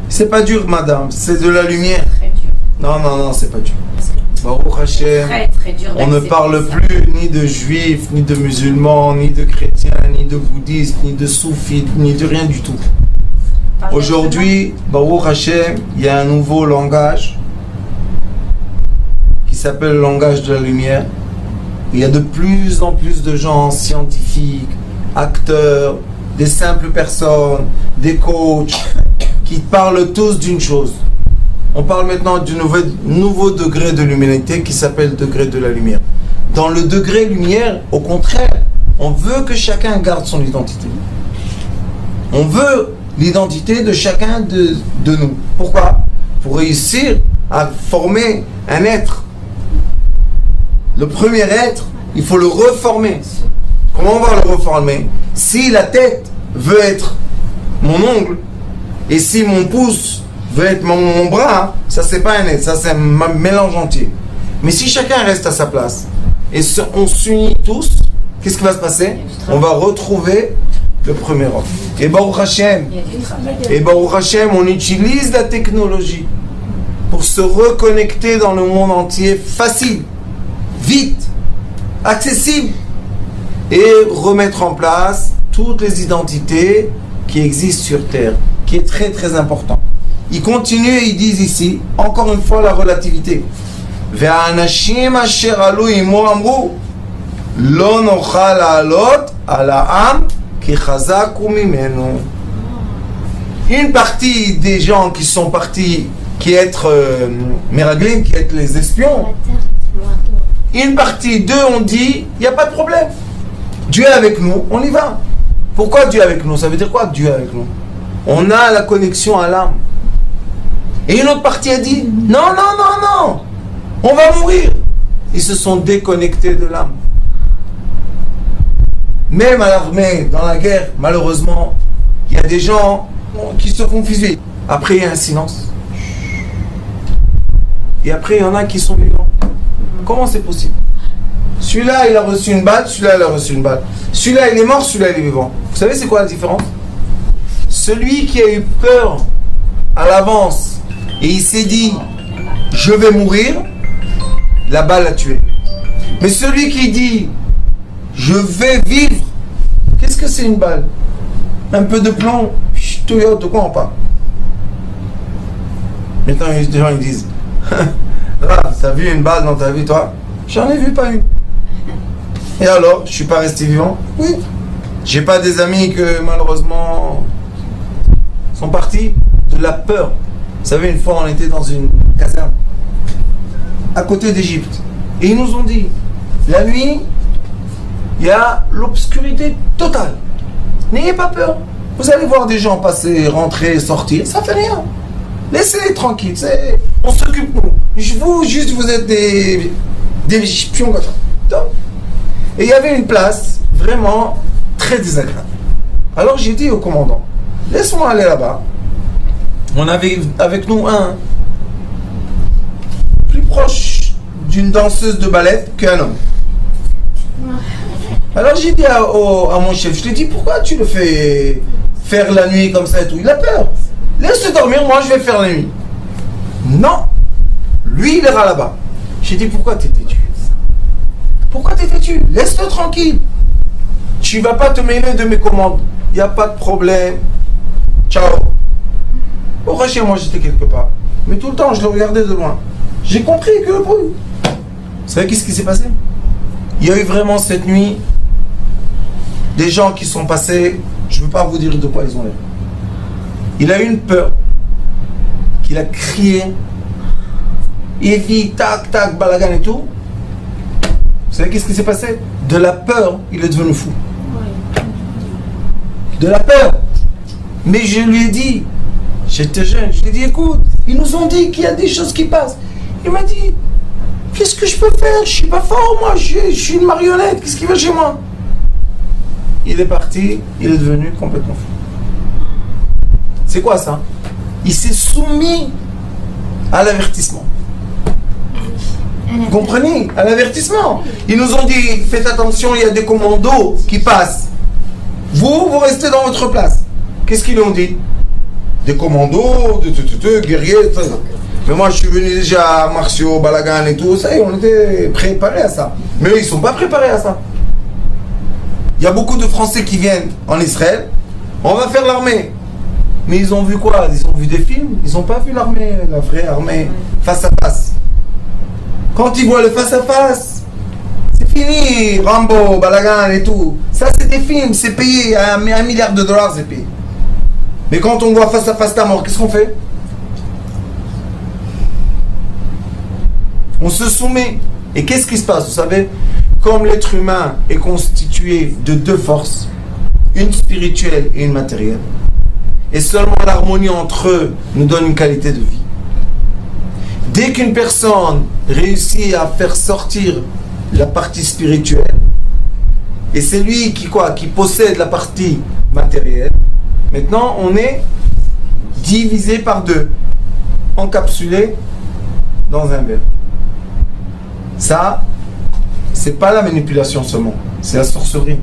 Speaker 1: C'est pas dur, madame, c'est de la lumière. Non, c'est pas dur. Baruch Hashem,
Speaker 3: très dur.
Speaker 1: On ne parle plus ni de juifs, ni de musulmans, ni de chrétiens, ni de bouddhistes, ni de soufis, ni de rien du tout. Aujourd'hui, Baruch Hashem, il y a un nouveau langage qui s'appelle le langage de la lumière. Il y a de plus en plus de gens scientifiques, acteurs, des simples personnes, des coachs, qui parlent tous d'une chose. On parle maintenant du nouveau degré de l'humanité qui s'appelle degré de la lumière. Dans le degré lumière, au contraire, on veut que chacun garde son identité. On veut l'identité de chacun de nous. Pourquoi? Pour réussir à former un être. Le premier être, il faut le reformer. Comment on va le reformer? Si la tête veut être mon ongle, et si mon pouce veut être mon bras, ça c'est pas un être, ça c'est un mélange entier. Mais si chacun reste à sa place et on s'unit tous, qu'est-ce qui va se passer? On va retrouver le premier homme. Et Baruch Hashem, on utilise la technologie pour se reconnecter dans le monde entier facile, vite, accessible et remettre en place toutes les identités qui existent sur Terre, qui est très très important. Ils continuent et ils disent ici, encore une fois, la relativité. Ve'anashim asher alu imo amru lo nochal la'alot al ha'am ki chazaku mimenu. Une partie des gens qui sont partis, qui être meraglim, qui être les espions, une partie d'eux ont dit, il n'y a pas de problème. Dieu est avec nous, on y va. Pourquoi Dieu est avec nous? Ça veut dire quoi Dieu est avec nous? On a la connexion à l'âme. Et une autre partie a dit, non, on va mourir. Ils se sont déconnectés de l'âme. Même à l'armée, dans la guerre, malheureusement, il y a des gens qui se font fusiller. Après, il y a un silence. Et après, il y en a qui sont vivants. Comment c'est possible? Celui-là, il a reçu une balle, celui-là, il a reçu une balle. Celui-là, il est mort, celui-là, il est vivant. Vous savez, c'est quoi la différence? Celui qui a eu peur à l'avance et il s'est dit, je vais mourir, la balle l'a tué. Mais celui qui dit, je vais vivre, qu'est-ce que c'est une balle? Un peu de plomb, de quoi on parle? Maintenant, les gens ils disent, t'as vu une balle dans ta vie, toi? J'en ai vu pas une. Et alors, je suis pas resté vivant? Oui. J'ai pas des amis que malheureusement sont partis de la peur. Vous savez, une fois on était dans une caserne à côté d'Égypte et ils nous ont dit, la nuit, il y a l'obscurité totale. N'ayez pas peur. Vous allez voir des gens passer, rentrer, sortir, ça fait rien. Laissez-les tranquilles. On s'occupe nous. Vous, juste, vous êtes des pions comme ça. Et il y avait une place vraiment très désagréable. Alors j'ai dit au commandant, laisse-moi aller là-bas. On avait avec nous un plus proche d'une danseuse de ballet qu'un homme. Alors j'ai dit à mon chef, je lui ai dit, pourquoi tu le fais faire la nuit comme ça et tout? Il a peur. Laisse-le dormir, moi je vais faire la nuit. Non. Lui, il ira là-bas. J'ai dit, pourquoi t'es têtu? Pourquoi t'es têtu? Laisse-le tranquille. Tu vas pas te mêler de mes commandes. Il n'y a pas de problème. Ciao. Au chez moi, j'étais quelque part. Mais tout le temps, je le regardais de loin. J'ai compris que le bruit. Vous savez qu'est-ce qui s'est passé? Il y a eu vraiment cette nuit des gens qui sont passés. Je ne veux pas vous dire de quoi ils ont l'air. Il a eu une peur qu'il a crié. Il dit tac, tac, balagan et tout. Vous savez qu'est-ce qui s'est passé? De la peur, il est devenu fou. De la peur. Mais je lui ai dit, j'étais jeune, je lui ai dit, écoute, ils nous ont dit qu'il y a des choses qui passent. Il m'a dit, qu'est-ce que je peux faire? Je suis pas fort, moi, je suis une marionnette, qu'est-ce qui va chez moi? Il est parti, il est devenu complètement fou. C'est quoi ça? Il s'est soumis à l'avertissement. Vous comprenez? À l'avertissement. Ils nous ont dit, faites attention, il y a des commandos qui passent. Vous restez dans votre place. Qu'est-ce qu'ils ont dit? Des commandos, guerriers, tout ça. Mais moi, je suis venu déjà à martiaux, balagan et tout ça, et on était préparés à ça. Mais eux, ils ne sont pas préparés à ça. Il y a beaucoup de Français qui viennent en Israël. On va faire l'armée. Mais ils ont vu quoi? Ils ont vu des films. Ils n'ont pas vu l'armée, la vraie armée, face à face. Quand ils voient le face à face, c'est fini. Rambo, balagan et tout. Ça, c'est des films. C'est payé. $1 milliard, c'est payé. Mais quand on voit face à face ta mort, qu'est-ce qu'on fait? On se soumet. Et qu'est-ce qui se passe? Vous savez, comme l'être humain est constitué de deux forces, une spirituelle et une matérielle, et seulement l'harmonie entre eux nous donne une qualité de vie. Dès qu'une personne réussit à faire sortir la partie spirituelle, et c'est lui qui possède la partie matérielle, maintenant on est divisé par deux, encapsulé dans un verre. Ça, c'est pas la manipulation seulement, c'est la sorcellerie.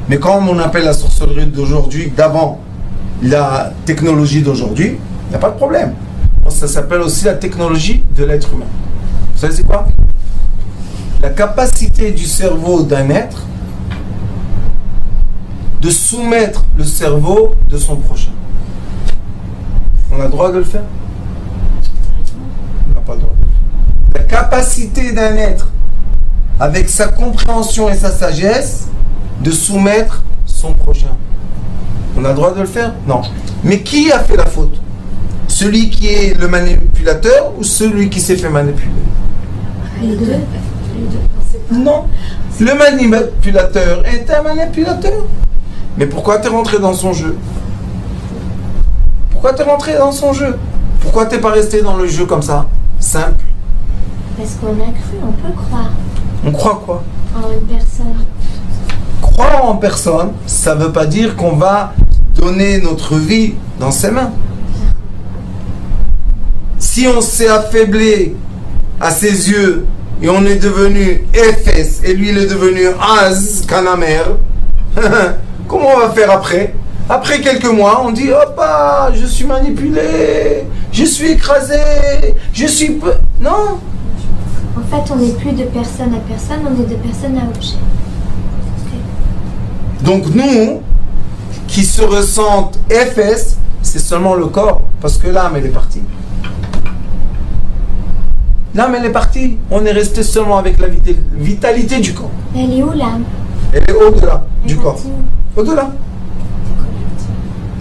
Speaker 1: Mais comme on appelle la sorcellerie d'aujourd'hui, d'avant la technologie d'aujourd'hui, il n'y a pas de problème. Ça s'appelle aussi la technologie de l'être humain. Vous savez c'est quoi? La capacité du cerveau d'un être de soumettre le cerveau de son prochain. On a le droit de le faire? On n'a pas le droit de le faire. La capacité d'un être, avec sa compréhension et sa sagesse, de soumettre son prochain. On a le droit de le faire? Non. Mais qui a fait la faute? Celui qui est le manipulateur ou celui qui s'est fait manipuler?
Speaker 4: Les deux.
Speaker 1: Non. Le manipulateur est un manipulateur. Mais pourquoi tu es rentré dans son jeu? Pourquoi tu es rentré dans son jeu? Pourquoi tu n'es pas resté dans le jeu comme ça? Simple.
Speaker 4: Parce qu'on a cru, on peut croire.
Speaker 1: On croit quoi?
Speaker 4: En une personne.
Speaker 1: Croire en personne, ça ne veut pas dire qu'on va donner notre vie dans ses mains. Si on s'est affaibli à ses yeux et on est devenu Ephes et lui il est devenu Az, Kanamer, comment on va faire après? Après quelques mois, on dit hop, je suis manipulé, je suis écrasé, je suis peu. Non.
Speaker 4: En fait, on n'est plus de personne à personne, on est de personne à objet.
Speaker 1: Donc nous, qui se ressentent Ephes, c'est seulement le corps, parce que l'âme elle est partie. L'âme elle est partie, on est resté seulement avec la vitalité du corps.
Speaker 4: Elle est où l'âme?
Speaker 1: Elle est au-delà du corps.
Speaker 4: partie où?
Speaker 1: Au-delà.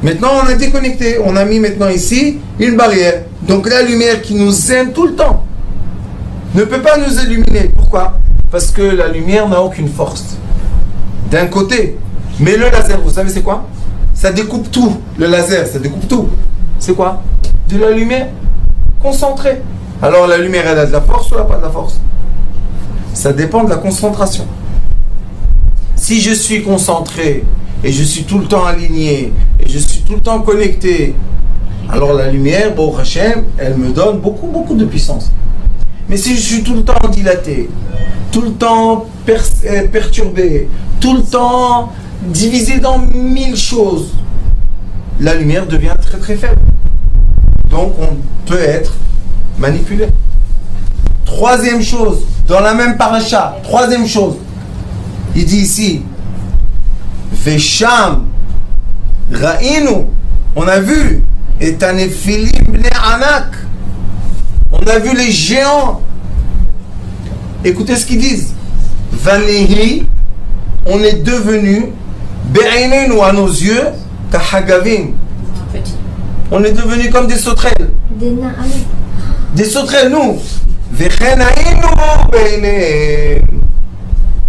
Speaker 1: Maintenant on a déconnecté, on a mis maintenant ici une barrière. Donc la lumière qui nous aime tout le temps ne peut pas nous illuminer. Pourquoi? Parce que la lumière n'a aucune force. D'un côté. Mais le laser, vous savez c'est quoi? Ça découpe tout. Le laser, ça découpe tout. C'est quoi? De la lumière concentrée. Alors la lumière, elle a de la force ou elle n'a pas de la force? Ça dépend de la concentration. Si je suis concentré et je suis tout le temps aligné et je suis tout le temps connecté, alors la lumière, Baruch Hashem, elle me donne beaucoup de puissance. Mais si je suis tout le temps dilaté, tout le temps perturbé, tout le temps divisé dans 1000 choses, la lumière devient très très faible. Donc on peut être manipulé. Troisième chose, dans la même paracha, troisième chose, il dit ici, Vesham, Ra'inu, on a vu, et Tanephilim bnei Anak, on a vu les géants. Écoutez ce qu'ils disent. Vanehi, on est devenu, Be'ainenu à nos yeux, Kahagavim. On est devenu comme des sauterelles.
Speaker 4: Des nains. Ah oui.
Speaker 1: Des sauterelles, nous.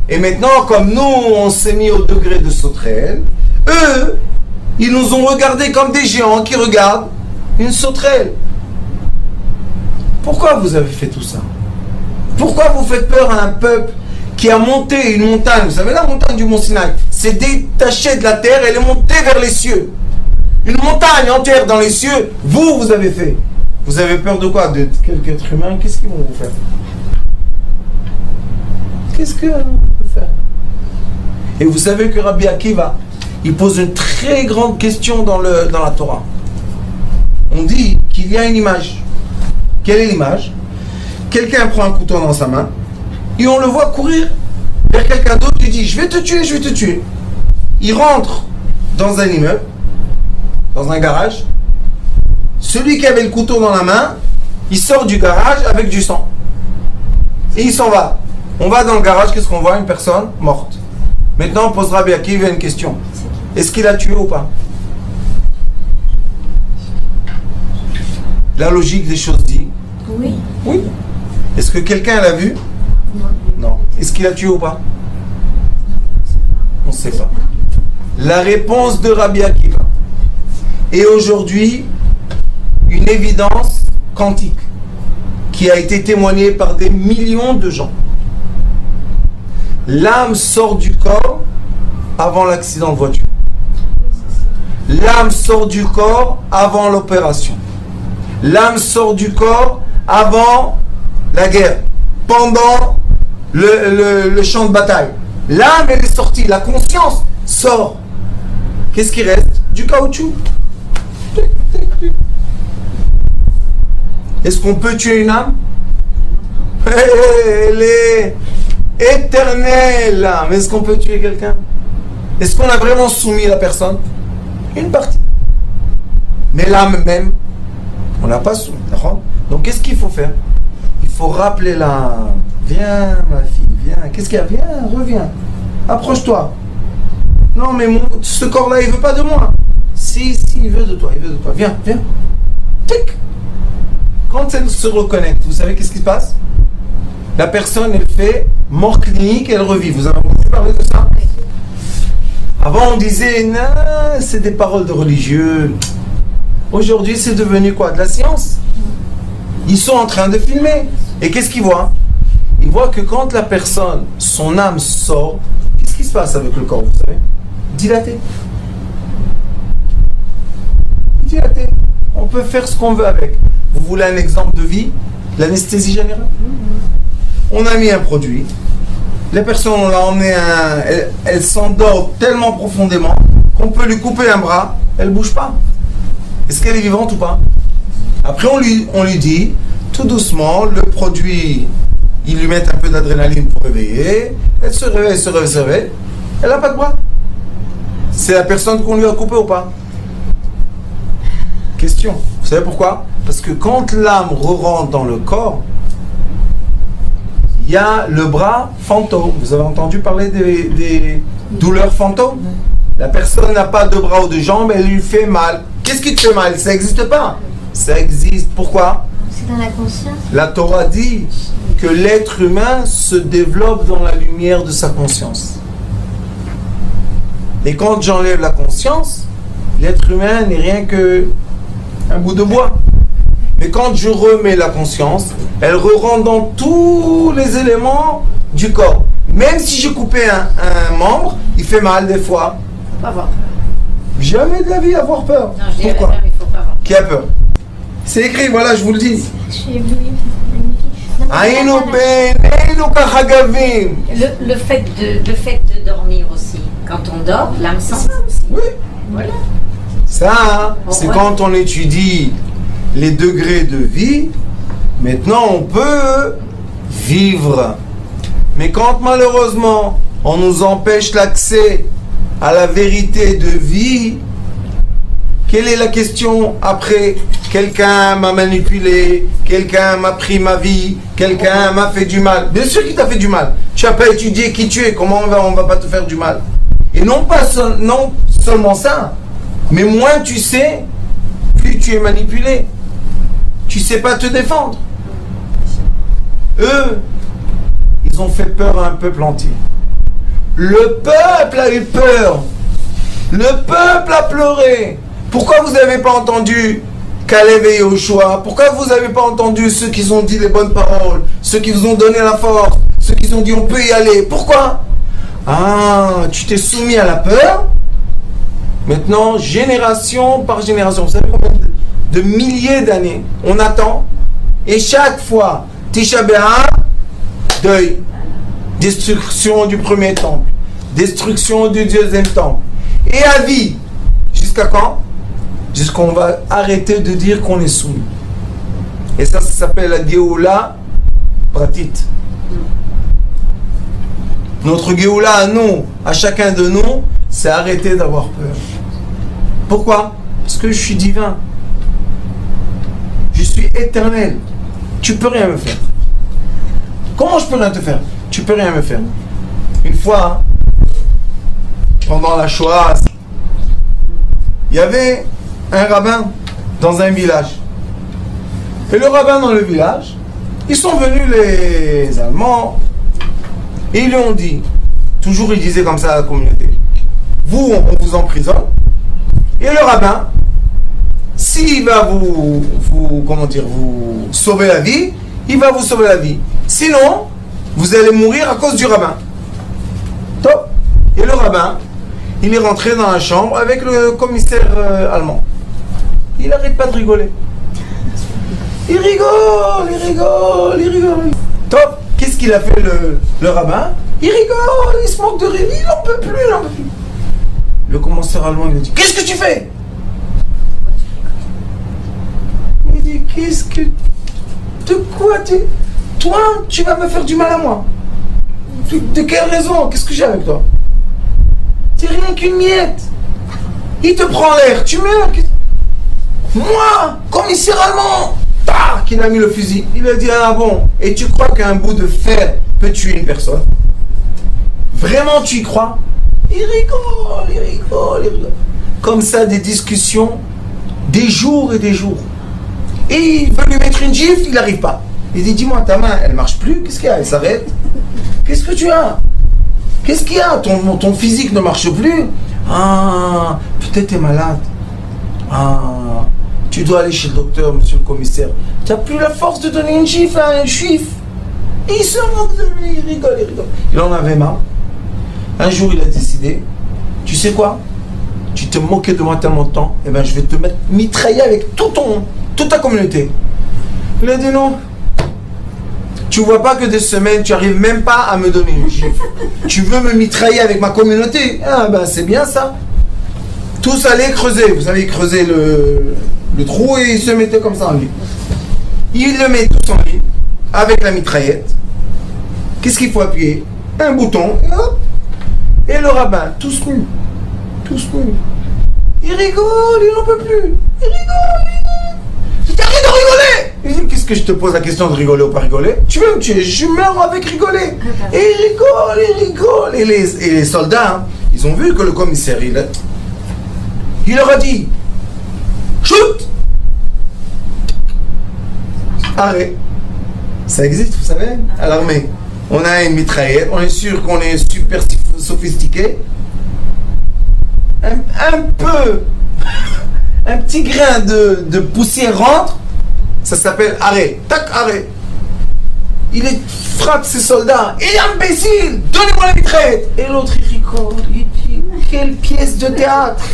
Speaker 1: Et maintenant, comme nous, on s'est mis au degré de sauterelle, eux, ils nous ont regardés comme des géants qui regardent une sauterelle. Pourquoi vous avez fait tout ça? Pourquoi vous faites peur à un peuple qui a monté une montagne? Vous savez, la montagne du Mont Sinaï, c'est détaché de la terre, elle est montée vers les cieux. Une montagne entière dans les cieux, vous avez fait. Vous avez peur de quoi? De quelques êtres humains? Qu'est-ce qu'ils vont vous faire? Qu'est-ce qu'on peut faire? Et vous savez que Rabbi Akiva, il pose une très grande question dans la Torah. On dit qu'il y a une image. Quelle est l'image? Quelqu'un prend un couteau dans sa main et on le voit courir vers quelqu'un d'autre qui dit « Je vais te tuer, je vais te tuer ». Il rentre dans un immeuble, dans un garage. Celui qui avait le couteau dans la main, il sort du garage avec du sang. Et il s'en va. On va dans le garage, qu'est-ce qu'on voit? Une personne morte. Maintenant, on posera Rabbi Akiva une question. Est-ce qu'il a tué ou pas? La logique des choses dit
Speaker 4: Oui.
Speaker 1: oui. Est-ce que quelqu'un l'a vu? Non. Est-ce qu'il a tué ou pas? On ne sait pas. La réponse de Rabbi Akiva est aujourd'hui une évidence quantique qui a été témoignée par des millions de gens. L'âme sort du corps avant l'accident de voiture. L'âme sort du corps avant l'opération. L'âme sort du corps avant la guerre, pendant le champ de bataille. L'âme, elle est sortie, la conscience sort. Qu'est-ce qui reste? Du caoutchouc. Est-ce qu'on peut tuer une âme? Elle est éternelle. Mais est-ce qu'on peut tuer quelqu'un? Est-ce qu'on a vraiment soumis la personne? Une partie. Mais l'âme même, on l'a pas soumis. Donc qu'est-ce qu'il faut faire? Il faut rappeler l'âme. Viens ma fille, viens. Qu'est-ce qu'il y a? Viens, reviens. Approche-toi. Non mais ce corps-là, il veut pas de moi. Si, il veut de toi, il veut de toi. Viens, viens. Tic. Quand elle se reconnecte, vous savez qu'est-ce qui se passe? La personne, elle fait mort clinique, elle revit. Vous avez entendu parler de ça? Avant, on disait, non, c'est des paroles de religieux. Aujourd'hui, c'est devenu quoi? De la science. Ils sont en train de filmer. Et qu'est-ce qu'ils voient? Ils voient que quand la personne, son âme sort, qu'est-ce qui se passe avec le corps, vous savez? Dilaté. Dilaté. On peut faire ce qu'on veut avec. Vous voulez un exemple de vie? L'anesthésie générale. On a mis un produit. La personne, on l'a emmené elle s'endort tellement profondément qu'on peut lui couper un bras, elle ne bouge pas. Est-ce qu'elle est vivante ou pas? Après, on lui dit, tout doucement, le produit, ils lui mettent un peu d'adrénaline pour réveiller. Elle se réveille, se réveille. Elle n'a pas de bras. C'est la personne qu'on lui a coupé ou pas? Question. Vous savez pourquoi? Parce que quand l'âme re-rentre dans le corps, il y a le bras fantôme. Vous avez entendu parler des douleurs fantômes? La personne n'a pas de bras ou de jambes, elle lui fait mal. Qu'est-ce qui te fait mal? Ça n'existe pas. Ça existe. Pourquoi?
Speaker 4: C'est dans la conscience.
Speaker 1: La Torah dit que l'être humain se développe dans la lumière de sa conscience. Et quand j'enlève la conscience, l'être humain n'est rien que un bout de bois. Mais quand je remets la conscience, elle re-rentre dans tous les éléments du corps. Même si j'ai coupé un membre, il fait mal des fois.
Speaker 3: Faut pas avoir peur.
Speaker 1: Jamais de la vie avoir peur.
Speaker 3: Non, je dis
Speaker 1: Pourquoi?
Speaker 3: il faut pas avoir peur.
Speaker 1: Qui a peur? C'est écrit, voilà, je vous le dis.
Speaker 4: Je suis éblouie, c'est magnifique. Non,
Speaker 3: Le fait de dormir aussi. Quand on dort, l'âme s'en va aussi.
Speaker 1: Oui.
Speaker 3: Voilà.
Speaker 1: Ça, c'est quand on étudie les degrés de vie. Maintenant, on peut vivre. Mais quand malheureusement, on nous empêche l'accès à la vérité de vie, quelle est la question après? Quelqu'un m'a manipulé, quelqu'un m'a pris ma vie, quelqu'un m'a fait du mal. Bien sûr qu'il t'a fait du mal. Tu n'as pas étudié qui tu es, comment on va pas te faire du mal? Et non seulement ça, mais moins tu sais, plus tu es manipulé. Tu sais pas te défendre. Eux, ils ont fait peur à un peuple entier. Le peuple a eu peur. Le peuple a pleuré. Pourquoi vous n'avez pas entendu Caleb et Yoshua? Pourquoi vous n'avez pas entendu ceux qui ont dit les bonnes paroles, ceux qui vous ont donné la force, ceux qui ont dit on peut y aller? Pourquoi? Ah, tu t'es soumis à la peur. Maintenant, génération par génération, vous savez combien de milliers d'années on attend, et chaque fois, Tisha B'Av, deuil, destruction du premier temple, destruction du deuxième temple, et à vie, jusqu'à quand? Jusqu'on va arrêter de dire qu'on est soumis. Et ça s'appelle la Géoula Pratit. Notre Géoula à nous, à chacun de nous, c'est arrêter d'avoir peur. Pourquoi? Parce que je suis divin. Je suis éternel. Tu peux rien me faire. Comment je peux rien te faire? Tu peux rien me faire. Une fois, pendant la Shoah, il y avait un rabbin dans un village. Et le rabbin dans le village, ils sont venus les Allemands, et ils lui ont dit, toujours il disait comme ça à la communauté, vous, on vous emprisonne, et le rabbin, s'il va vous sauver la vie, il va vous sauver la vie. Sinon, vous allez mourir à cause du rabbin. Top. Et le rabbin, il est rentré dans la chambre avec le commissaire allemand. Il n'arrête pas de rigoler. Il rigole. Top. Qu'est-ce qu'il a fait le rabbin? Il rigole, il se moque de rire, il n'en peut plus. Le commissaire allemand, il a dit, qu'est-ce que tu fais? Il dit, de quoi toi, tu vas me faire du mal à moi? De quelle raison? Qu'est-ce que j'ai avec toi? C'est rien qu'une miette. Il te prend l'air, tu meurs. Moi, commissaire allemand, tac, il a mis le fusil. Il a dit, ah bon, et tu crois qu'un bout de fer peut tuer une personne? Vraiment, tu y crois? Il rigole. Comme ça, des discussions, des jours et des jours. Et il veut lui mettre une gifle, il n'arrive pas. Il dit, dis-moi, ta main, elle marche plus? Qu'est-ce qu'il y a? Elle s'arrête? Qu'est-ce que tu as? Qu'est-ce qu'il y a? Ton physique ne marche plus? Ah, peut-être tu es malade. Ah, tu dois aller chez le docteur, monsieur le commissaire. Tu n'as plus la force de donner une gifle à un juif. Et il se moque de lui, il rigole. Il en avait marre. Un jour, il a décidé, tu sais quoi? Tu te moquais de moi tellement de temps, eh ben, je vais te mettre mitrailler avec toute ta communauté. Il a dit non. Tu vois pas que des semaines, tu arrives même pas à me donner une gifle. Tu veux me mitrailler avec ma communauté? Ah ben c'est bien ça. Tous allaient creuser. Vous savez, creuser le trou et ils se mettaient comme ça en ligne. Ils le mettent tous en ligne avec la mitraillette. Qu'est-ce qu'il faut appuyer? Un bouton et hop. Et le rabbin, tous nus. Il rigole, il n'en peut plus. Il rigole. Arrête de rigoler! Il dit, qu'est-ce que je te pose la question de rigoler ou pas rigoler? Tu veux me tuer? Je meurs avec rigoler. Et il rigole. Et les soldats, hein, ils ont vu que le commissaire, il leur a dit, shoot! Arrête. Ça existe, vous savez, à l'armée. On a une mitraillette, on est sûr qu'on est super sophistiqué. Un petit grain de poussière rentre, ça s'appelle arrêt. Tac, arrêt. Il frappe ses soldats. Et imbécile, donnez-moi la mitraillette. Et l'autre, il rigole. Il dit, quelle pièce de théâtre.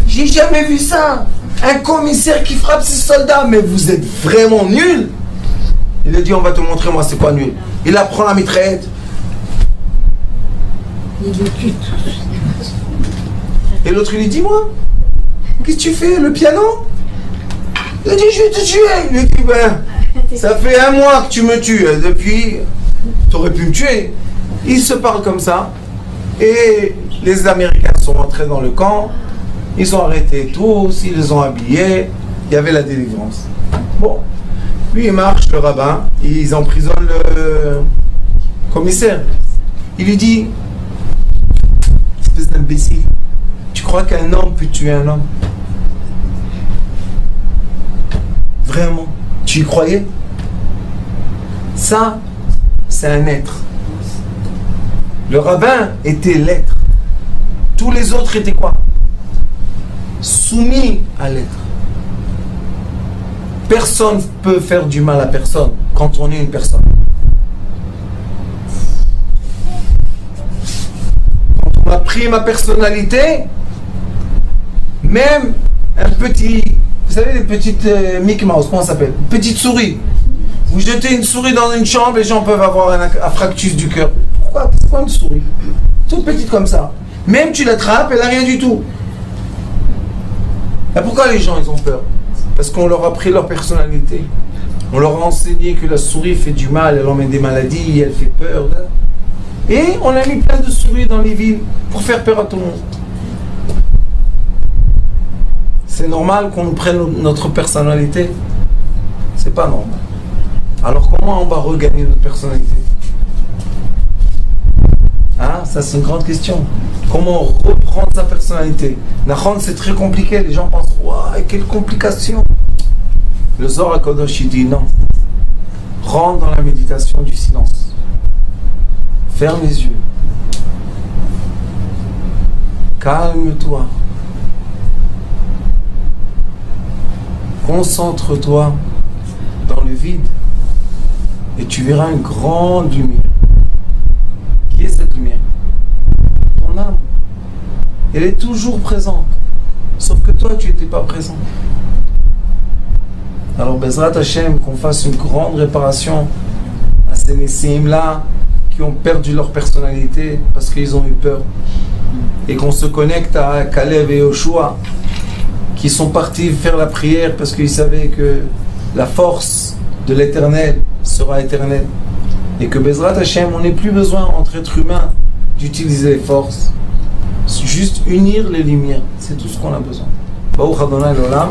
Speaker 1: J'ai jamais vu ça. Un commissaire qui frappe ses soldats. Mais vous êtes vraiment nuls. Il a dit, on va te montrer, moi, c'est quoi nul. Il apprend la mitraillette. Il le tue. Et l'autre, il lui dit, moi, qu'est-ce que tu fais? Le piano? Il a dit, je vais te tuer. Il lui a dit, ben, ça fait 1 mois que tu me tues. Depuis, tu aurais pu me tuer. Ils se parlent comme ça. Et les Américains sont rentrés dans le camp. Ils ont arrêté tous, ils les ont habillés. Il y avait la délivrance. Bon, lui il marche, le rabbin, ils emprisonnent le commissaire. Il lui dit, espèce d'imbécile, tu crois qu'un homme peut tuer un homme? Vraiment? Tu y croyais? Ça, c'est un être. Le rabbin était l'être. Tous les autres étaient quoi? Soumis à l'être. Personne ne peut faire du mal à personne quand on est une personne. Quand on a pris ma personnalité, même un petit, vous savez les petites Mickey Mouse, comment ça s'appelle? Petite souris. Vous jetez une souris dans une chambre, les gens peuvent avoir un fractus du cœur. Pourquoi? C'est pas une souris. Toute petite comme ça. Même tu l'attrapes, elle n'a rien du tout. Et pourquoi les gens ils ont peur? Parce qu'on leur a pris leur personnalité. On leur a enseigné que la souris fait du mal, elle emmène des maladies, elle fait peur. Et on a mis plein de souris dans les villes pour faire peur à tout le monde. C'est normal qu'on nous prenne notre personnalité? C'est pas normal. Alors comment on va regagner notre personnalité? Hein? Ça c'est une grande question. Comment reprendre sa personnalité? Nachon, c'est très compliqué. Les gens pensent, waouh, quelle complication. Le Zohar HaKadosh, il dit non. Rentre dans la méditation du silence. Ferme les yeux. Calme-toi. Concentre-toi dans le vide. Et tu verras une grande lumière. Qui est cette lumière? Ton âme. Elle est toujours présente. Sauf que toi, tu n'étais pas présent. Alors, Bezrat Hashem, qu'on fasse une grande réparation à ces Nessim-là qui ont perdu leur personnalité parce qu'ils ont eu peur. Et qu'on se connecte à Kalev et Yoshua qui sont partis faire la prière parce qu'ils savaient que la force de l'éternel sera éternelle. Et que Bezrat Hashem, on n'ait plus besoin entre êtres humains d'utiliser les forces. Juste unir les lumières, c'est tout ce qu'on a besoin. Baruch Adonai l'Olam.